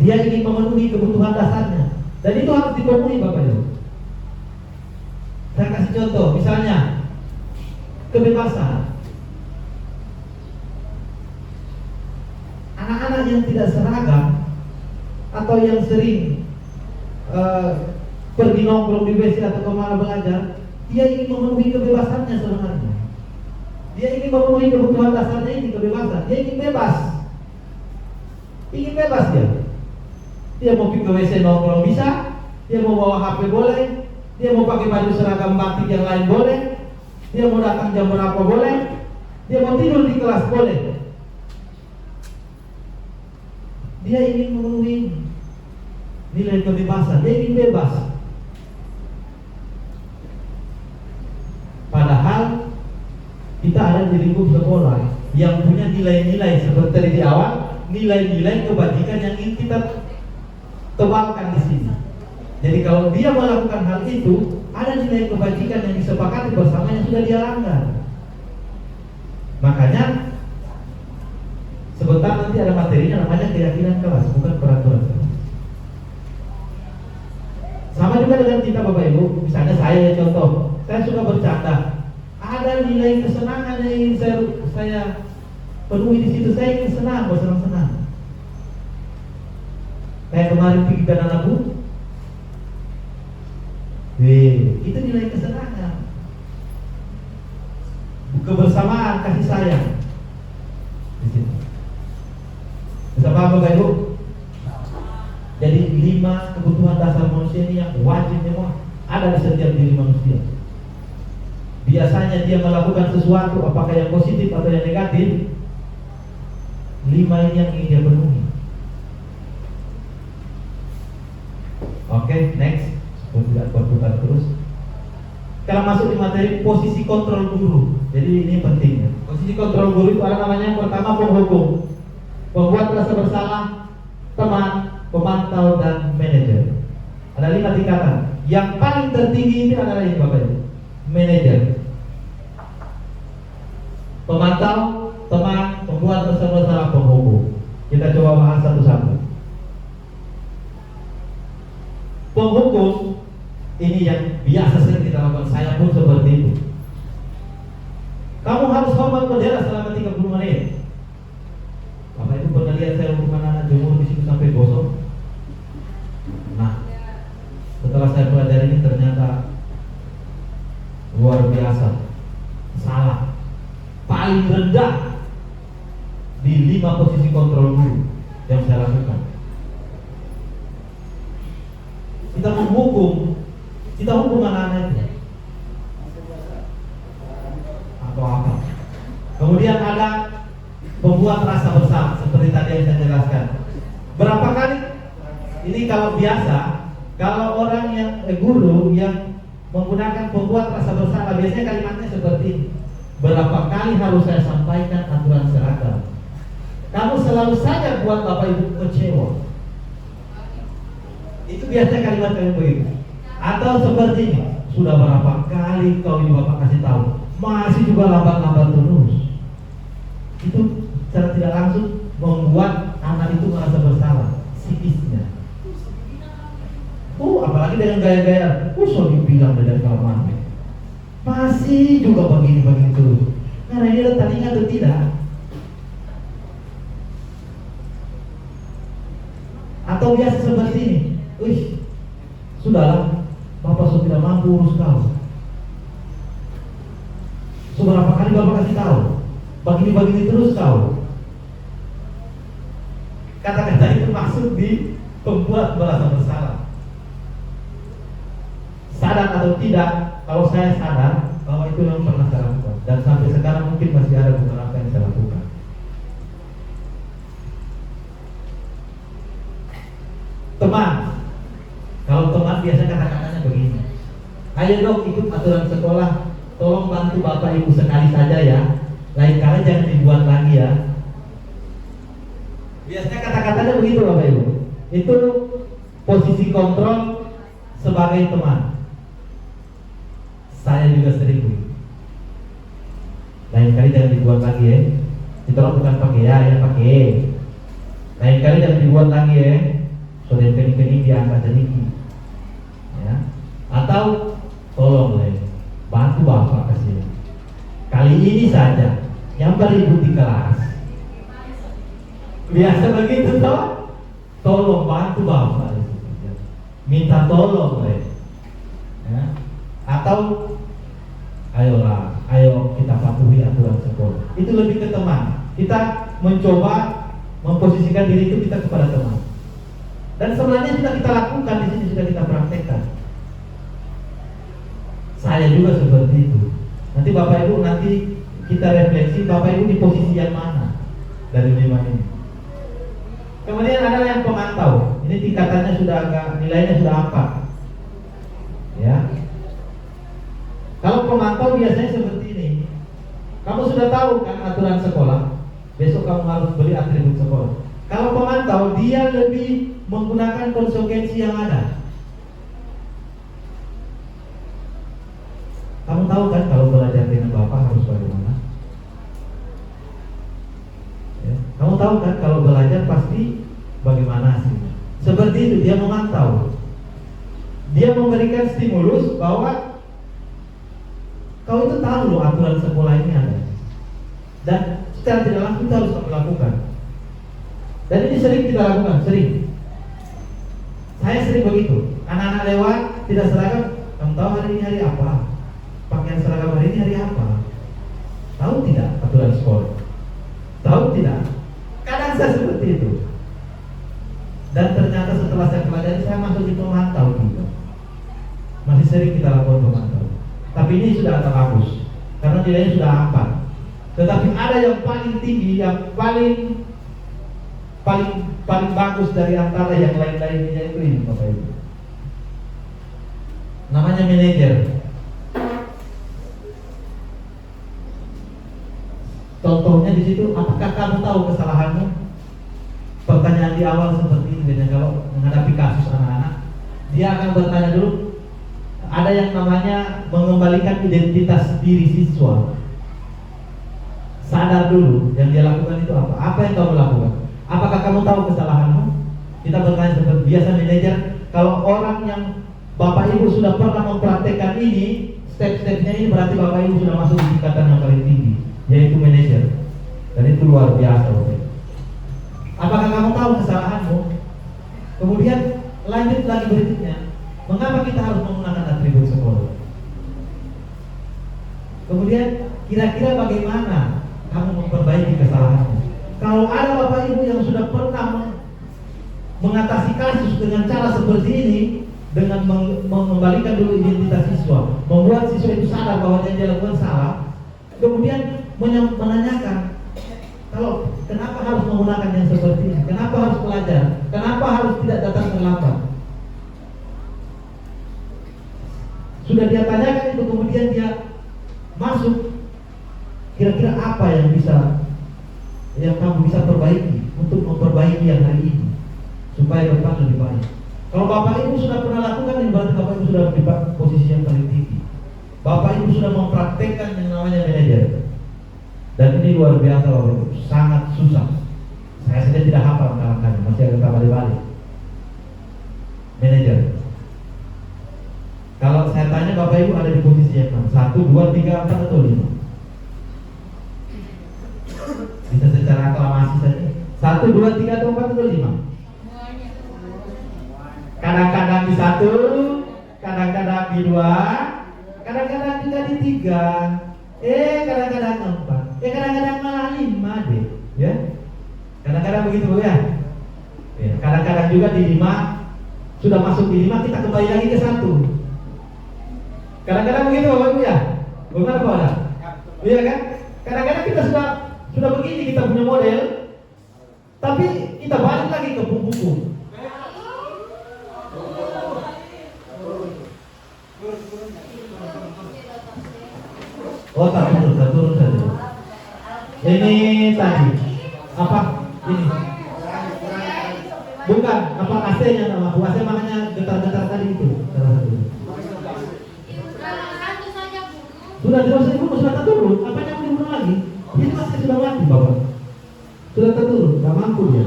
Dia ingin memenuhi kebutuhan dasarnya. Dan itu harus dipenuhi, Bapak Ibu. Saya kasih contoh, misalnya kebebasan. Anak-anak yang tidak seragam atau yang sering pergi nongkrong di WC atau kemana belajar, dia ingin memenuhi kebebasannya sebenarnya. Dia ingin memenuhi kebutuhan dasarnya ini, kebebasan. Dia ingin bebas. Ingin bebas dia. Dia mau pergi ke WC nongkrong bisa, dia mau bawa HP boleh, dia mau pakai baju seragam batik yang lain boleh, dia mau datang jam berapa boleh, dia mau tidur di kelas boleh. Dia ingin memenuhi nilai kebebasan, dia ingin bebas. Padahal kita ada di lingkup sekolah yang punya nilai-nilai seperti di awal, nilai-nilai kebajikan yang ingin kita tebalkan di sini. Jadi kalau dia melakukan hal itu, ada nilai kebajikan yang disepakati bersama yang sudah dia langgar. Makanya sebentar nanti ada materinya namanya keyakinan kelas, bukan peraturan kelas. Sama juga dengan kita, Bapak Ibu. Misalnya saya contoh, saya suka bercanda. Ada nilai kesenangan yang ingin saya penuhi di situ. Saya ingin senang, bersenang-senang. Kayak kemarin pergi ke Nanabu. Itu nilai kesenangan, kebersamaan, kasih sayang di situ. Bisa paham, Bapak Ibu? Jadi 5 kebutuhan dasar manusia ini yang wajib memang ada di setiap diri manusia. Biasanya dia melakukan sesuatu, apakah yang positif atau yang negatif, 5 ini yang ingin dia penuhi. Oke, next. Tidak berputar terus. Kalau masuk di materi posisi kontrol guru. Jadi ini pentingnya. Posisi kontrol guru itu ada namanya yang pertama penghukum, pembuat rasa bersalah, teman, pemantau, dan manajer. Ada 5 tingkatan. Yang paling tertinggi ini adalah ini, Bapak Ibu. Manajer, pemantau, teman, pembuat rasa bersalah, penghukum. Kita coba bahas satu-satu. Penghukum ini yang biasa sering kita lakukan, saya pun seperti itu. Kamu harus hormat bendera selama 30 menit. Bapak Ibu pernah lihat saya hukum anak jemur di situ sampai gosong? Nah, setelah saya pelajari ini ternyata luar biasa, salah. Paling rendah di 5 posisi kontrol guru yang saya lakukan. Kita menghukum, kita hukum anak-anak itu atau apa. Kemudian ada pembuat rasa bersalah seperti tadi yang saya jelaskan. Berapa kali? Ini kalau biasa, kalau orang yang guru yang menggunakan pembuat rasa bersalah, biasanya kalimatnya seperti ini. Berapa kali harus saya sampaikan aturan seragam? Kamu selalu saja buat Bapak Ibu kecewa. Itu biasanya kalimat kalian begitu. Atau seperti ini, sudah berapa kali kau ibu bapak kasih tahu, masih juga lambat-lambat terus. Itu secara tidak langsung membuat anak itu merasa bersalah, psikisnya. Apalagi dengan gaya-gaya, so dibilang dari kamar, masih juga begini-begini terus. Karena dia tadinya atau tidak. Atau biasa seperti ini. Sudahlah, Bapak sudah tidak mampu urus kau. Seberapa kali Bapak kasih tahu, begini-begini terus kau. Kata-kata itu masuk di pembuat merasa bersalah. Sadar atau tidak, kalau saya sadar bahwa itu yang pernah saya lakukan, dan sampai sekarang mungkin masih ada beberapa yang saya lakukan. Teman, kalau teman biasa kata-katanya begini, ayo dong ikut aturan sekolah, tolong bantu Bapak Ibu sekali saja ya, lain kali jangan dibuat lagi ya. Biasanya kata-katanya begitu Bapak Ibu. Itu posisi kontrol sebagai teman. Saya juga sering begitu. Lain kali jangan dibuat lagi ya. Ditolong bukan pakai ya pakai. Lain kali jangan dibuat lagi ya. Sudah kening-kening diangkat jadi ya. Atau tolong bantu Bapak kasih. Kali ini saja yang beribut di kelas. Biasa begitu toh. Tolong bantu Bapak. Minta tolong ya. Atau ayo kita patuhi aturan sekolah. Itu lebih ke teman. Kita mencoba memposisikan diri itu kita kepada teman. Dan sebenarnya sudah kita lakukan di sini, sudah kita praktekkan. Saya juga seperti itu. Nanti Bapak Ibu nanti kita refleksi Bapak Ibu di posisi yang mana dari 5 ini. Kemudian ada yang pemantau. Ini tingkatannya sudah agak, nilainya sudah 4. Ya. Kalau pemantau biasanya seperti ini. Kamu sudah tahu kan aturan sekolah. Besok kamu harus beli atribut sekolah. Kalau pemantau dia lebih menggunakan konsekuensi yang ada. Kamu tahu kan kalau belajar dengan Bapak harus bagaimana? Ya. Kamu tahu kan kalau belajar pasti bagaimana hasilnya? Seperti itu dia memantau. Dia memberikan stimulus bahwa kau itu tahu loh aturan sekolah ini ada. Dan secara tidak langsung kita harus melakukan. Dan ini sering kita lakukan, sering. Saya sering begitu. Anak-anak lewat tidak seragam, kamu tahu hari ini hari apa? Pakaian seragam hari ini hari apa? Tahu tidak aturan sekolah? Tahu tidak? Kadang saya seperti itu. Dan ternyata setelah saya pelajari, saya masuk di pemantau juga. Masih sering kita lakukan pemantau. Tapi ini sudah agak bagus karena nilainya sudah 4. Tetapi ada yang paling tinggi, yang paling bagus dari antara yang lain-lainnya itu ini Bapak Ibu. Namanya manajer. Contohnya di situ, apakah kamu tahu kesalahanmu? Pertanyaan di awal seperti ini. Biasanya kalau menghadapi kasus anak-anak, dia akan bertanya dulu. Ada yang namanya mengembalikan identitas diri siswa. Sadar dulu yang dia lakukan itu apa? Apa yang kamu lakukan? Apakah kamu tahu kesalahanmu? Kita bertanya seperti biasa manajer. Kalau orang yang Bapak Ibu sudah pernah mempraktekkan ini, step-stepnya ini berarti Bapak Ibu sudah masuk di tingkatan yang paling tinggi, yaitu manajer. Dan itu luar biasa. Apakah kamu tahu kesalahanmu? Kemudian lanjut lagi berikutnya. Mengapa kita harus menggunakan atribut sekolah? Kemudian kira-kira bagaimana kamu memperbaiki kesalahanmu? Kalau ada Bapak Ibu yang sudah pernah mengatasi kasus dengan cara seperti ini, dengan mengembalikan dulu identitas siswa, membuat siswa itu sadar bahwa yang dia lakukan salah, kemudian menanyakan, kalau kenapa harus menggunakan yang seperti ini? Kenapa harus belajar? Kenapa harus tidak datang terlambat? Sudah dia tanyakan itu, kemudian dia masuk. Kira-kira apa yang kamu bisa perbaiki untuk memperbaiki yang hari ini supaya depan lebih baik. Kalau Bapak Ibu sudah pernah lakukan ini, berarti Bapak Ibu sudah di posisi yang paling tinggi. Bapak Ibu sudah mempraktekkan yang namanya manajer. Dan ini luar biasa Bapak Ibu, sangat susah. Saya saja tidak hafal langkah-langkahnya, masih ada balik-balik. Manajer. Kalau saya tanya Bapak Ibu ada di posisi yang mana? 1, 2, 3, 4 atau 5? Bisa secara aklamasi saja. 1, 2, 3 atau 4 atau 5? Kadang-kadang di 1, kadang-kadang di 2, kadang-kadang juga di 3, kadang-kadang 4, kadang-kadang malah 5 deh, ya. Kadang-kadang begitu ya. Kadang-kadang juga di 5, sudah masuk di 5 kita kembali lagi ke 1. Kadang-kadang begitu Bapak Ibu ya. Bagaimana Pak Ada? Iya kan? Kadang-kadang kita sudah begini, kita punya model, tapi kita balik lagi ke buku. Oh tak turun saja. Ini tadi apa? Ini Bukan, apa AC-nya tak mampu. AC makanya getar-getar tadi itu. Salah satu. Satu saja bunuh. Sudah dirusak ibu, sudah terturun. Apa yang mau dibunuh lagi? Ini masih sudah mati bapak. Sudah terturun, tidak mampu dia.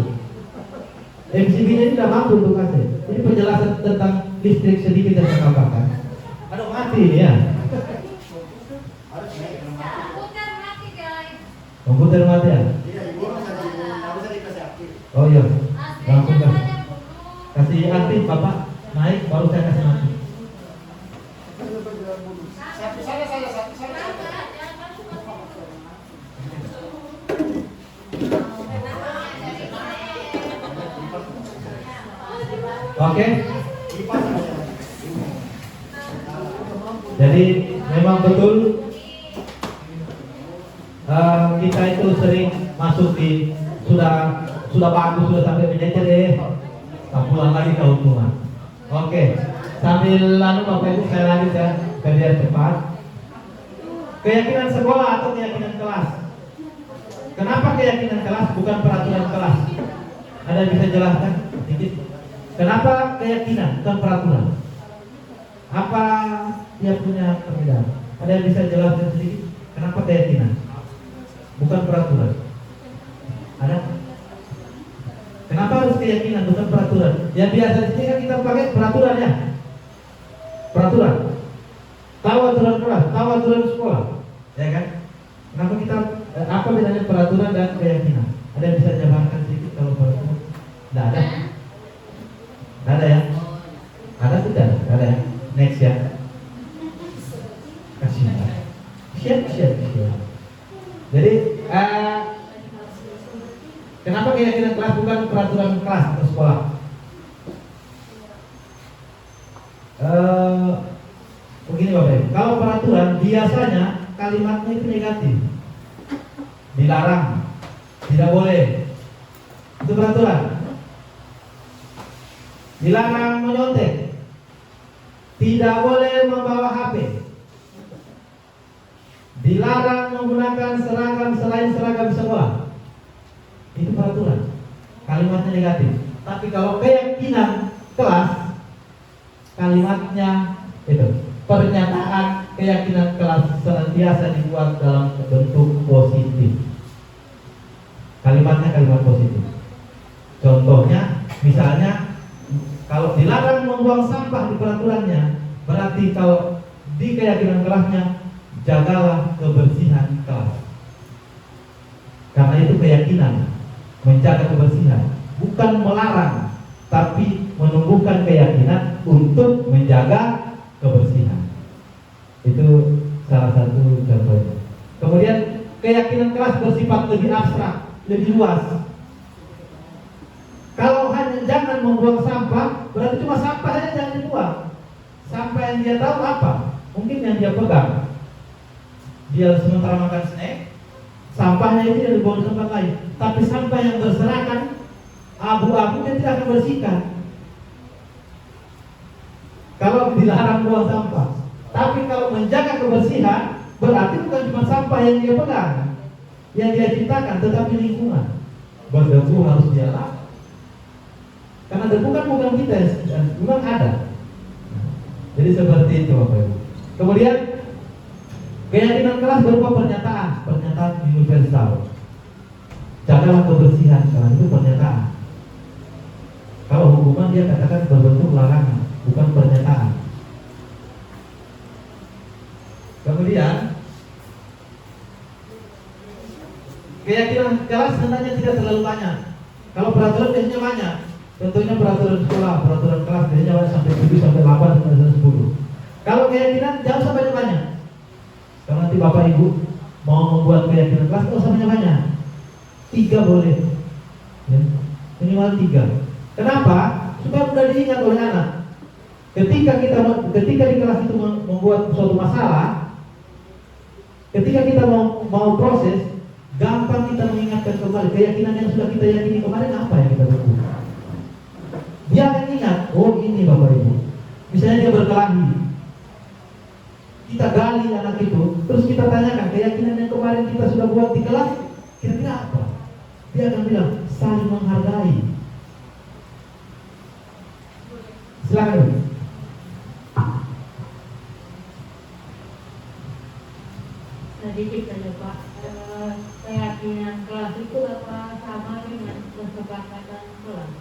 MCB-nya ini tidak mampu untuk AC. Ini penjelasan tentang listrik sedikit yang saya tambahkan. Aduh mati ini ya. Komputer mati guys. Komputer mati ya? Oh iya. Langsung AC-nya kan. saja bunuh. Kasih aktif bapak naik baru saya kasih mati. Oke. Jadi memang betul kita itu sering masuk di sudah bagus sudah sampai menyecer pulang lagi keuntungan. Oke. Sambil lalu Bapak Ibu saya lanjut ya biar cepat. Keyakinan sekolah atau keyakinan kelas? Kenapa keyakinan kelas bukan peraturan kelas? Ada yang bisa jelaskan sedikit? Kenapa keyakinan bukan peraturan? Apa dia punya perbedaan? Ada yang bisa jelaskan sedikit? Kenapa keyakinan bukan peraturan? Ada? Kenapa harus keyakinan bukan peraturan? Yang biasa di sini kan kita pakai peraturan ya. Peraturan. Tahu aturan kelas, tahu aturan sekolah, ya kan? Kenapa kita apa bedanya peraturan dan keyakinan? Ada yang bisa jabarkan sedikit kalau peraturan? Tidak ada. Tidak ada ya? Ada tidak? Tidak ada ya? Next ya. Kasih. Siap. Jadi kenapa keyakinan kelas bukan peraturan kelas atau sekolah? Begini Bapak Ibu, kalau peraturan biasanya kalimatnya itu negatif, dilarang, tidak boleh, itu peraturan. Dilarang menyontek, tidak boleh membawa HP, dilarang menggunakan seragam selain seragam sekolah, itu peraturan, kalimatnya negatif. Tapi kalau keyakinan kelas, kalimatnya itu pernyataan keyakinan kelas senantiasa dibuat dalam bentuk positif. Kalimatnya kalimat positif. Contohnya, misalnya kalau dilarang membuang sampah di peraturannya, berarti kalau di keyakinan kelasnya jagalah kebersihan kelas. Karena itu keyakinan menjaga kebersihan, bukan melarang, tapi menumbuhkan keyakinan untuk menjaga kebersihan. Itu salah satu contohnya. Kemudian keyakinan kelas bersifat lebih abstrak, lebih luas. Kalau hanya jangan membuang sampah, berarti cuma sampah saja jangan dibuang. Sampah yang dia tahu apa? Mungkin yang dia pegang. Dia sementara makan snack, sampahnya itu dia dibuang di tempat lain. Tapi sampah yang berserakan abu-abu dia tidak akan bersihkan. Kalau dilarang buang sampah. Tapi kalau menjaga kebersihan, berarti bukan cuma sampah yang dia pegang, yang dia ciptakan, tetapi lingkungan. Berdebu harus dia lap. Karena debu kan bukan kita, memang ada. Jadi seperti itu Bapak Ibu. Kemudian keyakinan kelas berupa pernyataan universal. Jagalah kebersihan, karena itu pernyataan. Kalau hukuman dia katakan berbentuk larangan, bukan pernyataan. Kemudian keyakinan kelas sebenarnya tidak terlalu banyak. Kalau peraturan biasanya banyak. Contohnya peraturan sekolah, peraturan kelas biasanya sampai 7 sampai 8 sampai 10. Kalau keyakinan jangan usah banyak-banyak. Kalau nanti Bapak Ibu mau membuat keyakinan kelas, nggak usah banyak-banyak. 3 boleh, ya. Minimal 3. Kenapa? Supaya mudah diingat oleh anak. Ketika di kelas itu membuat suatu masalah, ketika kita mau proses, gampang kita mengingatkan kembali keyakinan yang sudah kita yakini kemarin apa yang kita lakukan. Dia akan ingat, oh ini Bapak Ibu. Misalnya dia berkelahi, kita gali anak itu, terus kita tanyakan keyakinan yang kemarin kita sudah buat di kelas, kira-kira apa? Dia akan bilang saling menghargai. Silakan Ibu. Sedikit saja Pak. Keyakinan kelas itu apa sama dengan kesepakatan kelas?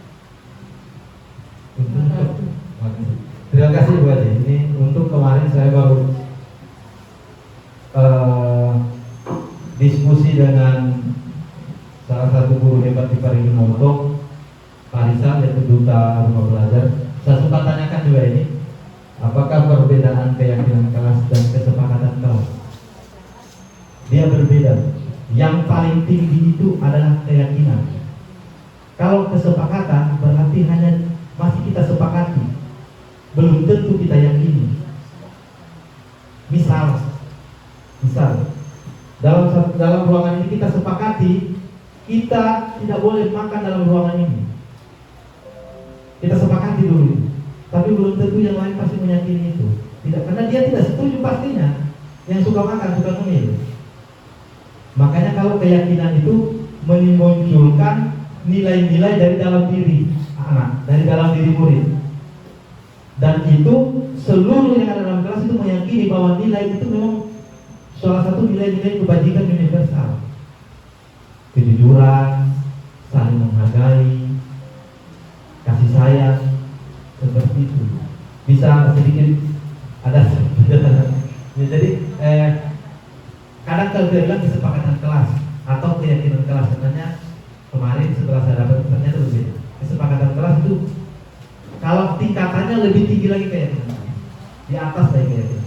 Terima kasih Bu Haji. Ini untuk kemarin saya baru diskusi dengan salah satu guru hebat di Parigimoto, Parisa, yaitu duta rumah belajar. Saya suka tanyakan juga ini, apakah perbedaan keyakinan kelas dan kesepakatan kelas? Dia berbeda. Yang paling tinggi itu adalah keyakinan. Kalau kesepakatan berarti hanya masih kita sepakati, belum tentu kita yakini. Misal dalam ruangan ini kita sepakati kita tidak boleh makan dalam ruangan ini. Kita sepakati dulu, tapi belum tentu yang lain pasti meyakini itu. Tidak, karena dia tidak setuju pastinya. Yang suka makan, suka ngemil. Makanya kalau keyakinan itu memunculkan nilai-nilai dari dalam diri anak, dari dalam diri murid. Dan itu seluruh yang ada dalam kelas itu meyakini bahwa nilai itu memang salah satu nilai-nilai kebajikan universal. Kejujuran, saling menghargai, kasih sayang, seperti itu. Bisa sedikit ada ya, jadi kadang kalau dia bilang kesepakatan kelas atau keyakinan kelas, sebenarnya kemarin setelah saya dapat ternyata berbeda. Kesepakatan kelas itu kalau tingkatannya lebih tinggi lagi keyakinan, di atas dari keyakinan.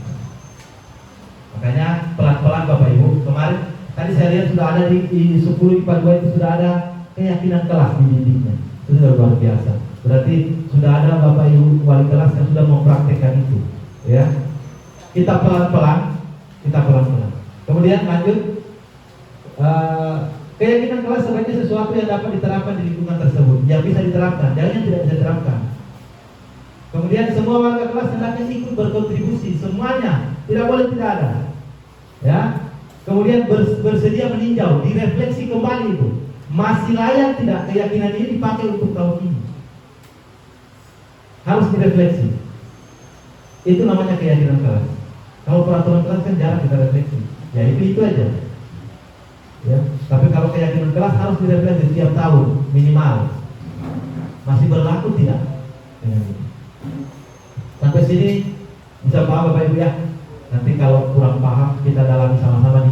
Makanya pelan-pelan Bapak Ibu, kemarin tadi saya lihat sudah ada di 10 IPA 2 itu sudah ada keyakinan kelas di dindingnya. Itu sudah luar biasa. Berarti sudah ada Bapak Ibu wali kelas yang sudah mempraktekkan itu, ya. Kita pelan-pelan. Kemudian lanjut, keyakinan kelas sebagai sesuatu yang dapat diterapkan di lingkungan tersebut. Yang bisa diterapkan, jangan yang tidak bisa diterapkan. Kemudian semua warga kelas hendaknya ikut berkontribusi, semuanya, tidak boleh tidak ada. Ya. Kemudian bersedia meninjau, direfleksi kembali itu. Masih layak tidak keyakinan ini dipakai untuk tahun ini? Harus direfleksi. Itu namanya keyakinan kelas. Kalau peraturan kelas kan jarang kita refleksi. Ya itu aja. Ya. Tapi kalau keyakinan kelas harus direfleksi setiap tahun minimal. Masih berlaku tidak? Sampai sini bisa paham Bapak Ibu ya. Nanti kalau kurang paham kita dalami sama-sama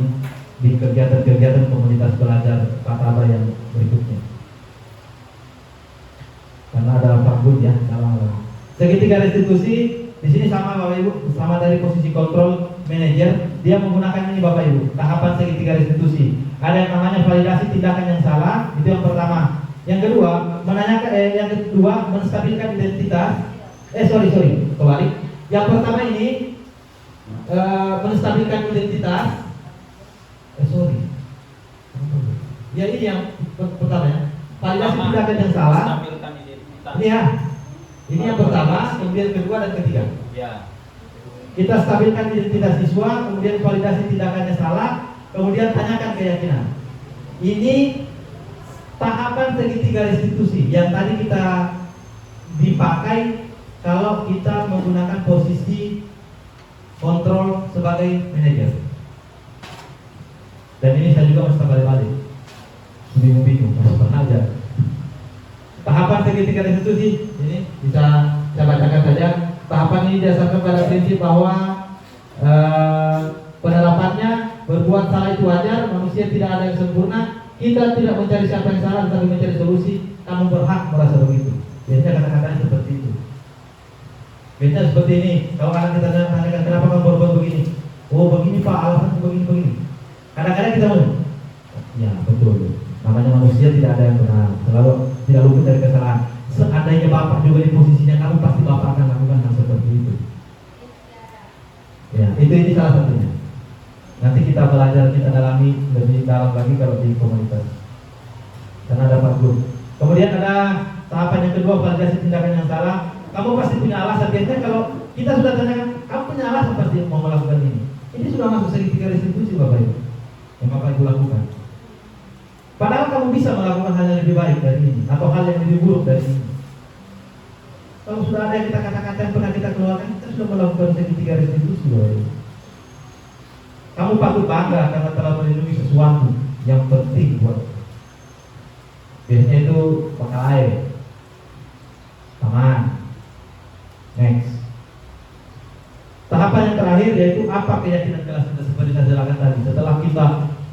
di kegiatan-kegiatan komunitas belajar Pataba yang berikutnya. Karena ada Pak Bud ya, segitiga restitusi di sini sama Bapak Ibu, sama dari posisi kontrol manajer, dia menggunakan ini Bapak Ibu, tahapan segitiga restitusi. Ada yang namanya validasi tindakan yang salah, itu yang pertama. Yang kedua, menstabilkan identitas. Kembali. Yang pertama ini menstabilkan identitas. Ya ini yang pertama ya. Validasi tindakan yang salah. Ini ya. Ini yang pertama, kemudian kedua dan ketiga. Ya. Kita stabilkan identitas siswa, kemudian validasi tindakannya salah, kemudian tanyakan keyakinan. Ini tahapan segitiga restitusi yang tadi kita dipakai kalau kita menggunakan posisi kontrol sebagai manajer. Dan ini saya juga masih balik-balik, bingung-bingung, masih pernah aja. Tahapan segitiga restitusi ini bisa saya bacakan saja. Tahapan ini didasarkan pada prinsip bahwa penerapannya berbuat salah itu wajar, manusia tidak ada yang sempurna. Kita tidak mencari siapa yang salah, tetapi mencari solusi. Kamu berhak merasa begitu. Biasanya kata-katanya seperti itu. Biasanya seperti ini. Kalau anak kita tanyakan kenapa kamu berbuat begini? Oh begini Pak, alasan begini. Kadang-kadang kita mau, ya betul. Namanya manusia tidak ada yang benar, selalu tidak luput dari kesalahan. Seandainya Bapak juga di posisinya, kamu pasti Bapak akan lakukan hal seperti itu. Ya, ini salah satunya. Nanti kita belajar, kita dalami lebih dalam lagi kalau di komunitas. Karena ada Pak Guru. Kemudian ada tahapan yang kedua, validasi tindakan yang salah. Kamu pasti punya alasan. Biasanya kalau kita sudah tanyakan, kamu punya alasan pasti mau melakukan ini. Ini sudah masuk segitiga restitusi Bapak Ibu, yang Bapak Ibu lakukan. Padahal kamu bisa melakukan hal yang lebih baik dari ini, atau hal yang lebih buruk dari ini. Kalau sudah ada yang kita kata-kata yang pernah kita keluarkan, kita sudah melakukan segitiga restitusi loh. Kamu patut bangga karena telah melindungi sesuatu yang penting buat. Biasanya itu bakal air. Taman. Next. Tahapan yang terakhir yaitu apa keyakinan kelas kita seperti saya jelaskan tadi. Setelah kita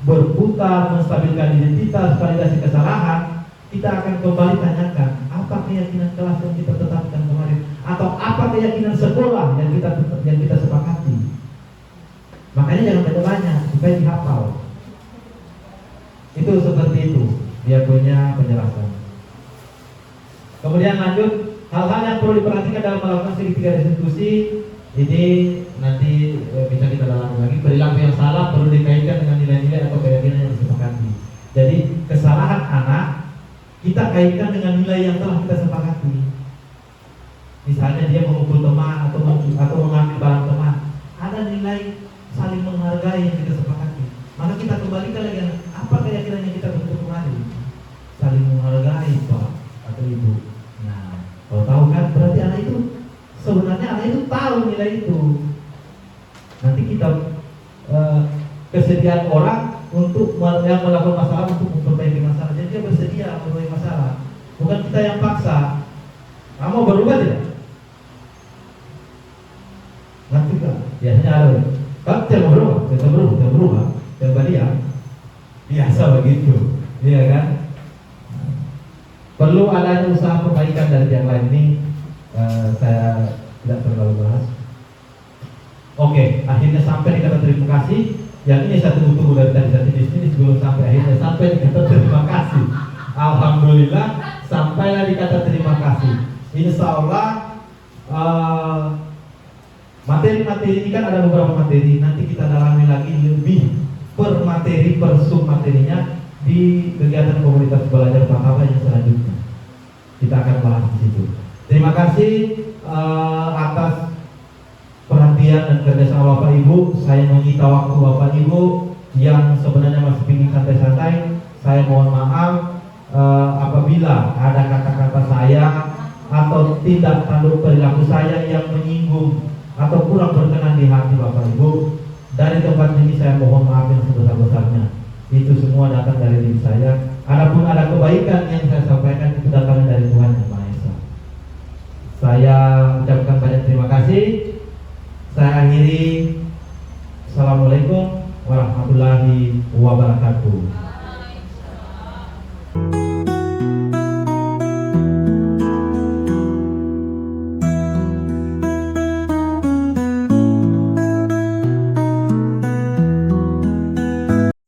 berputar, menstabilkan identitas, validasi kesalahan, kita akan kembali tanyakan apa keyakinan kelas yang kita tetapkan kemarin, atau apa keyakinan sekolah yang kita sepakati. Makanya jangan banyak-banyak supaya dihafal. Itu seperti itu dia punya penjelasan. Kemudian lanjut, hal-hal yang perlu diperhatikan dalam melakukan segitiga restitusi ini nanti bisa kita dalami lagi. Perilaku yang salah perlu dikaitkan dengan nilai-nilai atau keyakinan yang disepakati. Jadi kesalahan anak kita kaitkan dengan nilai yang telah kita sepakati. Misalnya dia memukul teman atau mengambil barang teman, ada nilai saling menghargai yang kita sepakati. Maka kita kembalikan lagi, apa keyakinan yang kita bentuk kemarin? Saling menghargai Pak atau Ibu. Nah, kalau tahu kan berarti anak itu sebenarnya anak itu tahu nilai itu. Nanti kita kesediaan orang untuk yang melakukan masalah untuk memperbaiki masalah. Jadi dia bersedia memperbaiki masalah. Bukan kita yang paksa. Kamu berubah tidak? Nanti kan biasanya ada. Kan jangan berubah. Coba dia. Biasa begitu. Iya kan? Perlu adanya usaha perbaikan dari yang lain ini. Saya tidak terlalu bahas. Oke, akhirnya sampai di kata terima kasih. Yang ini saya tunggu dari tadi di sini sebelum sampai akhirnya sampai di kata terima kasih. Alhamdulillah sampailah di kata terima kasih. Insya Allah materi-materi ini kan ada beberapa materi. Nanti kita dalami lagi lebih per materi, per sub materinya di kegiatan komunitas belajar bahasa yang selanjutnya. Kita akan bahas di situ. Terima kasih atas perhatian dan kerjasama Bapak Ibu. Saya menyita waktu Bapak Ibu yang sebenarnya masih ingin santai-santai. Saya mohon maaf apabila ada kata-kata saya atau tindak tanduk perilaku saya yang menyinggung atau kurang berkenan di hati Bapak Ibu. Dari tempat ini saya mohon maaf yang sebesar-besarnya. Itu semua datang dari diri saya. Adapun ada kebaikan yang saya sampaikan itu datang dari Tuhan Yang Maha Esa. Saya ucapkan banyak terima kasih. Saya akhiri. Assalamualaikum warahmatullahi wabarakatuh.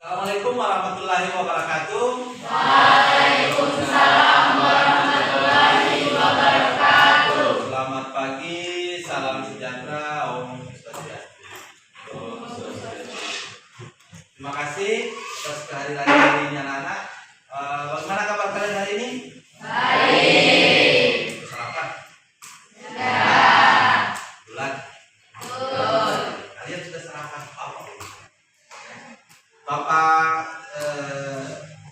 Assalamualaikum warahmatullahi wabarakatuh. Waalaikumsalam warahmatullahi wabarakatuh. Selamat pagi, salam sejahtera, Om Swastiastu. Terima kasih atas kehadiran hari ini anak-anak. Bagaimana kabar kalian hari ini? Baik. Sarapan? Ya. Bulan? Betul. Kalian sudah sarapan apa? Bapak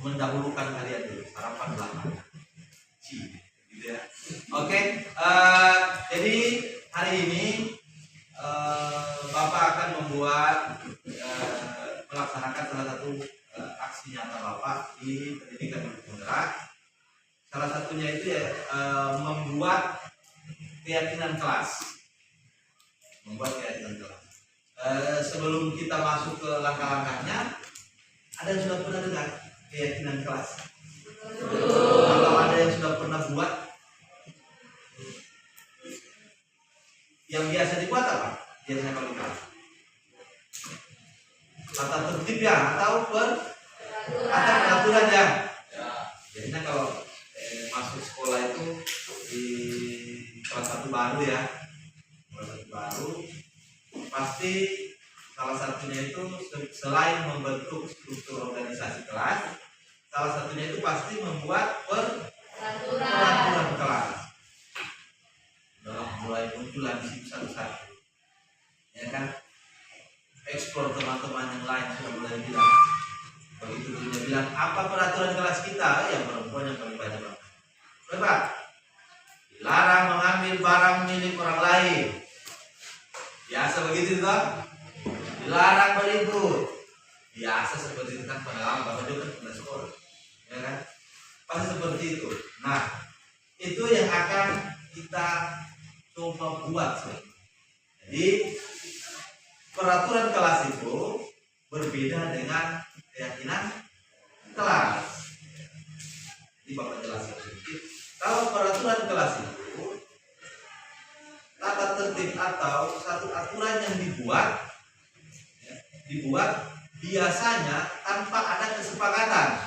mendahulukan kalian dulu sarapan belakang. Gitu ya. Oke, jadi hari ini Bapak akan membuat melaksanakan salah satu aksi nyata Bapak di pendidikan yang penggerak. Salah satunya itu ya membuat keyakinan kelas. Sebelum kita masuk ke langkah-langkahnya, ada yang sudah pernah dengar keyakinan kelas? Atau ada yang sudah pernah buat? Yang biasa dibuat apa? Biasanya kalau kelas tata tertib ya, atau peraturan ya. Biasanya kalau masuk sekolah itu di kelas 1 baru ya, kelas 1 baru pasti salah satunya itu selain membentuk struktur organisasi kelas, salah satunya itu pasti membuat peraturan kelas. Dalam mulai munculan di situ satu-satu, ya kan? Eksplor teman-teman yang lain sudah mulai bilang. Begitu dia bilang apa peraturan kelas kita? Yang perempuan yang paling banyak. Coba dilarang mengambil memberikan pengalaman bahwa dia kan pernah sekolah, ya kan? Pasti seperti itu. Nah, itu yang akan kita coba buat. Jadi peraturan kelas itu berbeda dengan keyakinan kelas. Jadi Bapak jelaskan sedikit. Kalau peraturan kelas itu tata tertib atau satu aturan yang dibuat biasanya tanpa ada kesepakatan,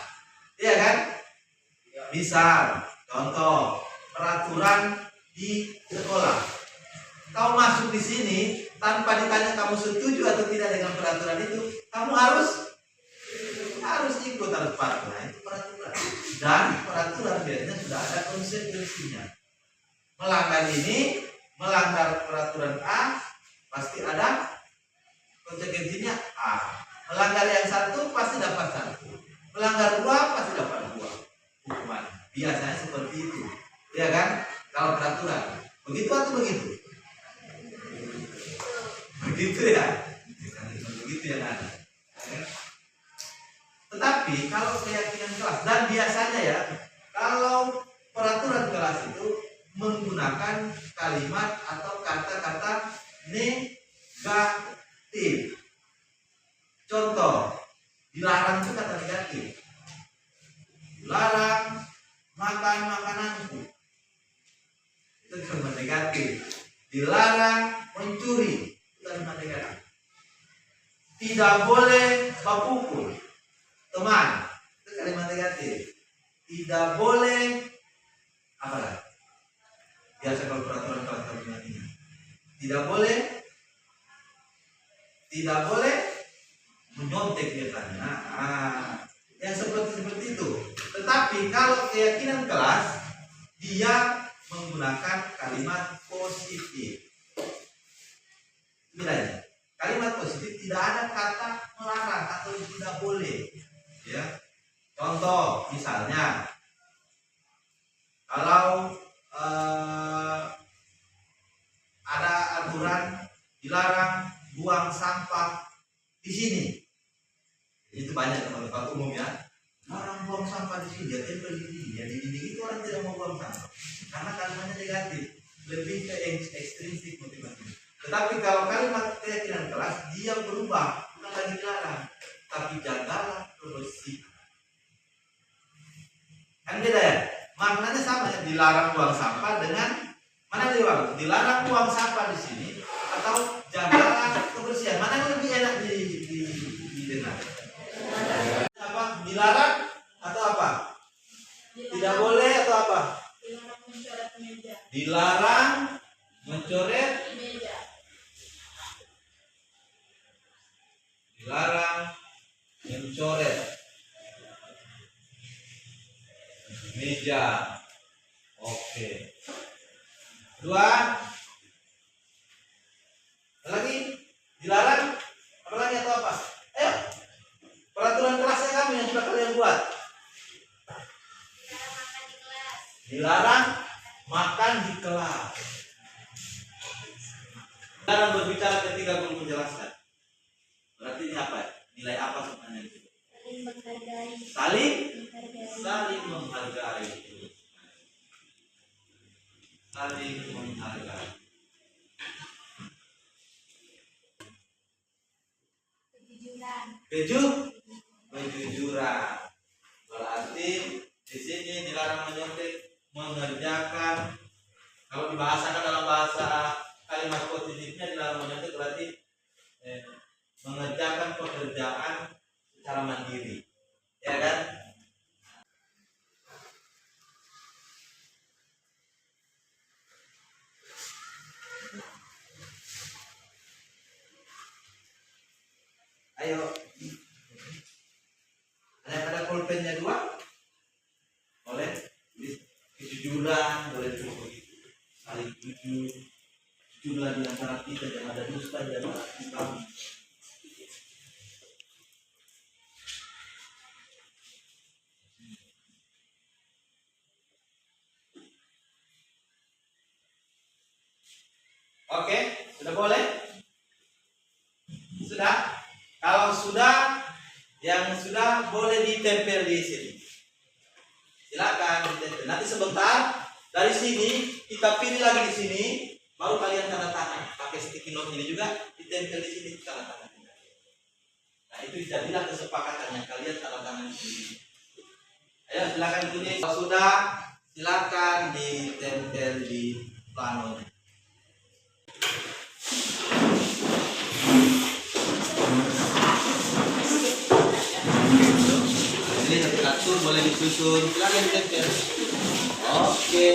iya kan? Misal, contoh peraturan di sekolah. Kau masuk di sini tanpa ditanya kamu setuju atau tidak dengan peraturan itu, kamu harus ikut, harus patuh. Nah, itu peraturan. Dan peraturan biasanya sudah ada konsekuensinya. Melanggar peraturan A pasti ada konsekuensinya A. Melanggar yang satu pasti dapat satu. Melanggar dua pasti dapat dua hukuman. Biasanya seperti itu, ya kan? Kalau peraturan begitu atau begitu? Begitu ya? Begitu ya kan? Tetapi kalau keyakinan kelas, dan biasanya ya, kalau peraturan kelas itu menggunakan kalimat atau kata-kata negatif. Contoh, dilarang itu kata negatif. Dilarang makan makananku, itu kalimat negatif. Dilarang mencuri, itu kalimat negatif. Tidak boleh berpukul teman, itu kalimat negatif. Tidak boleh apa lagi? Biasa kalau peraturan kalimat ini. Tidak boleh menyontek biasanya. Yang seperti itu. Tetapi kalau keyakinan kelas, dia menggunakan kalimat positif. Bilanya, kalimat positif tidak ada kata melarang atau tidak boleh. Ya, contoh misalnya, kalau ada aturan dilarang buang sampah di sini. Itu banyak tempat-tempat umum ya. Larang buang sampah di sini, dia tempel di sini. Ya di dinding itu orang tidak mau buang sampah karena kalimatnya negatif, lebih ke ekstrinsik motivasi. Tetapi kalau kalimat keyakinan kelas, dia berubah, bukan lagi dilarang, tapi jagalah kebersihan. Kan beda ya? Maknanya sama ya, dilarang buang sampah dengan mana dilarang buang sampah di sini atau jagalah kebersihan. Mana yang lebih enak didengar? Apa? Dilarang atau apa? Tidak boleh atau apa? Dilarang mencoret meja. Dilarang mencoret meja. Oke. Dua. Lagi dilarang apa lagi atau apa? Ayo. Peraturan kelasnya kamu yang sudah kalian buat. Dilarang makan di kelas. Dilarang berbicara ketika guru menjelaskan. Berarti ini apa? Nilai apa sebenarnya itu? Saling menghargai. Saling menghargai. Kejujuran. Berarti di sini dilarang menyontek, mengerjakan. Kalau dibahasakan dalam bahasa kalimat positifnya, dilarang menyontek berarti mengerjakan pekerjaan secara mandiri, ya kan? Ayo, ada pulpennya dua, boleh kejujuran, boleh begitu, saling jujurlah di antara kita, jangan ada dusta di antara kita. Oke, sudah boleh? Sudah? Kalau sudah, Yang sudah boleh ditempel di sini. Silakan ditempel. Nanti sebentar dari sini kita pilih lagi di sini, baru kalian tanda tangan. Pakai sticky note ini juga ditempel di sini tanda tangan. Nah itu jadilah kesepakatan yang kalian tanda tangan di sini. Ayo silakan ditulis. Kalau sudah silakan ditempel di plano. Ini satu boleh disusun, silakan ditempel. Oke.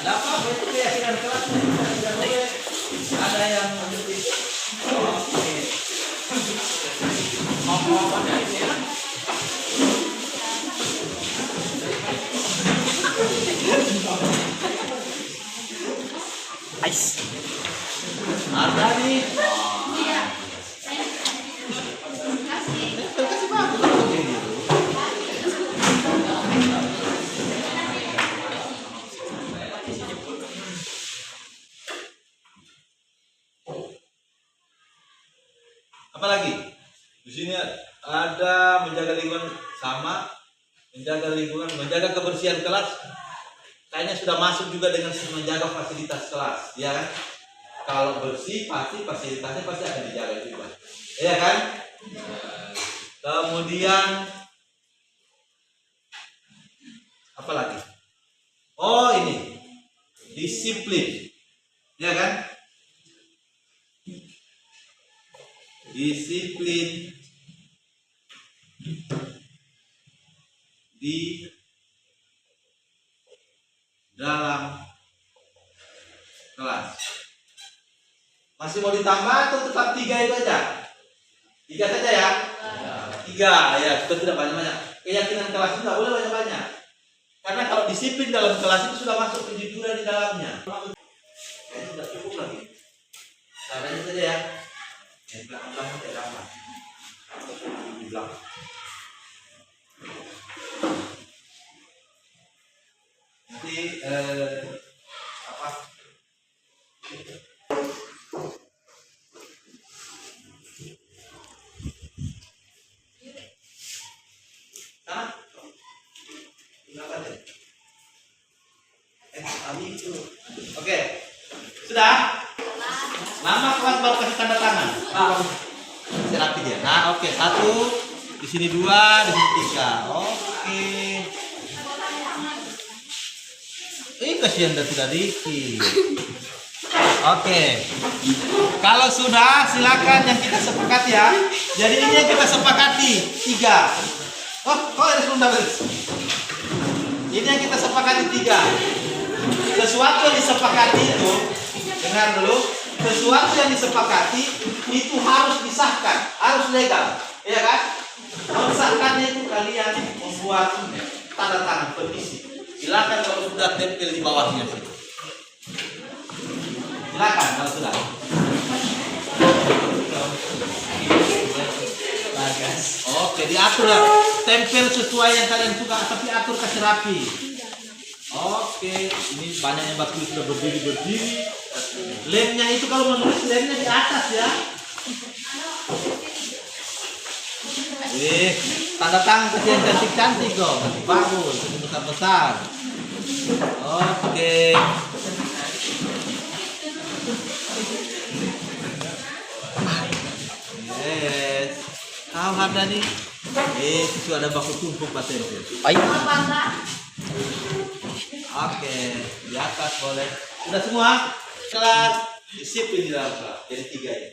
Dapat itu keyakinan kelasnya tidak boleh ada yang menjadi. Oke. Ngomong ada ini ya. Ais. Ada nih. Kasih bagus. Apa lagi? Di sini ada menjaga lingkungan sama, menjaga lingkungan, menjaga kebersihan kelas. Kayaknya sudah masuk juga dengan menjaga fasilitas kelas, ya kan? Kalau bersih pasti fasilitasnya pasti akan dijaga juga, ya kan? Kemudian apa lagi? Oh ini disiplin, ya kan? Disiplin di dalam kelas. Masih mau ditambah atau tetap 3 itu aja? 3 saja ya? 3 ya, sudah tidak banyak-banyak. Keyakinan kelas itu tidak boleh banyak-banyak. Karena kalau disiplin dalam kelas itu sudah masuk kejujuran di dalamnya. Kayaknya sudah cukup lagi. Caranya saja ya. Yang belakang tidak apa. Di belakang. Nanti apa? Sana? Belakang deh. Tadi itu. Oke. Sudah? Nama kelas baru kasih tanda tangan. Rapi dia. Nah, oke. 1, di sini 2, di sini 3. Oke. Kasihan dan tidak dikit. Oke. Kalau sudah silakan yang kita sepakati ya. Jadi ini yang kita sepakati 3. Oh, kok ada sebentar. Ini yang kita sepakati 3. Sesuatu yang disepakati itu, dengar dulu. Sesuatu yang disepakati itu harus disahkan, harus legal, ya kan? Mensahkannya itu kalian membuat tanda tangan petisi. Silakan kalau sudah tempel di bawahnya sih. Silakan kalau sudah. Bagas. Oke, diatur ya. Tempel sesuai yang kalian suka, tapi atur kasih rapi. Oke, ini banyak yang bakal sudah berdiri. Lemnya itu kalau menulis lemnya di atas ya. Tanda tangan kasih yang cantik-cantik dong, kasih bagus, kasih besar-besar. Oke. Yes. Tahu ada nih? Itu ada baku tumpuk paten. Oke, di atas boleh. Sudah semua? Kelas disiplin di dalam kelas. Jadi 3 ini.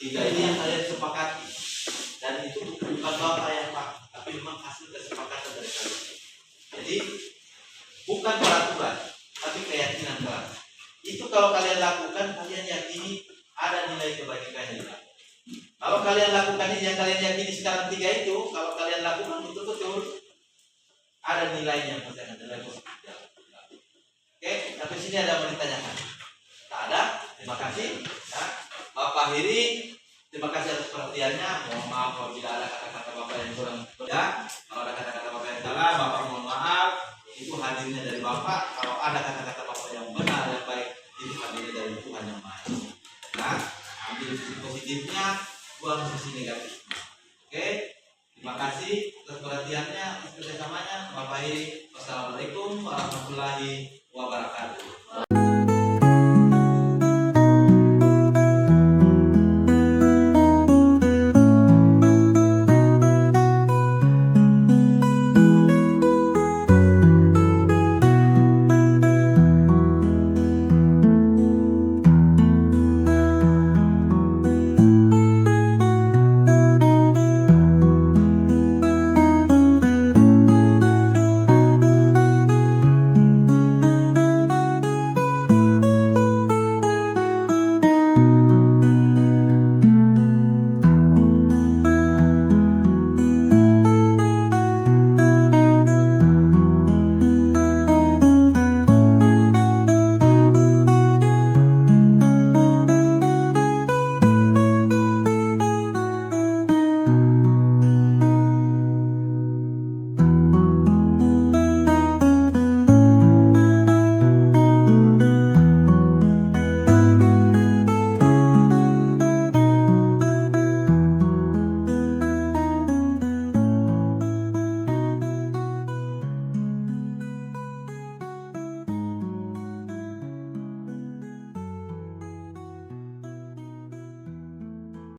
3 ini yang kalian sepakati. Dan itu bukan bapak yang pak, tapi memang hasil kesepakatan dari kalian. Jadi bukan peraturan, tapi keyakinan kelas. Itu kalau kalian lakukan, kalian yakini ada nilai kebajikannya. Kalau kalian lakukan ini yang kalian yakini sekarang 3 itu, kalau kalian lakukan itu betul, ada nilainya, misalnya nilai positif. Oke, sampai sini ada yang mau ditanyakan? Tak ada. Terima kasih. Ya. Bapak Hiri, terima kasih atas perhatiannya. Mohon maaf apabila ada kata-kata Bapak yang kurang ya. Kalau ada kata-kata Bapak yang salah, Bapak mohon maaf. Itu hadirnya dari Bapak. Kalau ada kata-kata Bapak yang benar yang baik, itu hadirnya dari Tuhan yang Maha. Ya, ambil sisi positifnya, buang sisi negatifnya. Oke, terima kasih atas perhatiannya, atas kerjasamanya. Bapak Wassalamualaikum warahmatullahi wabarakatuh.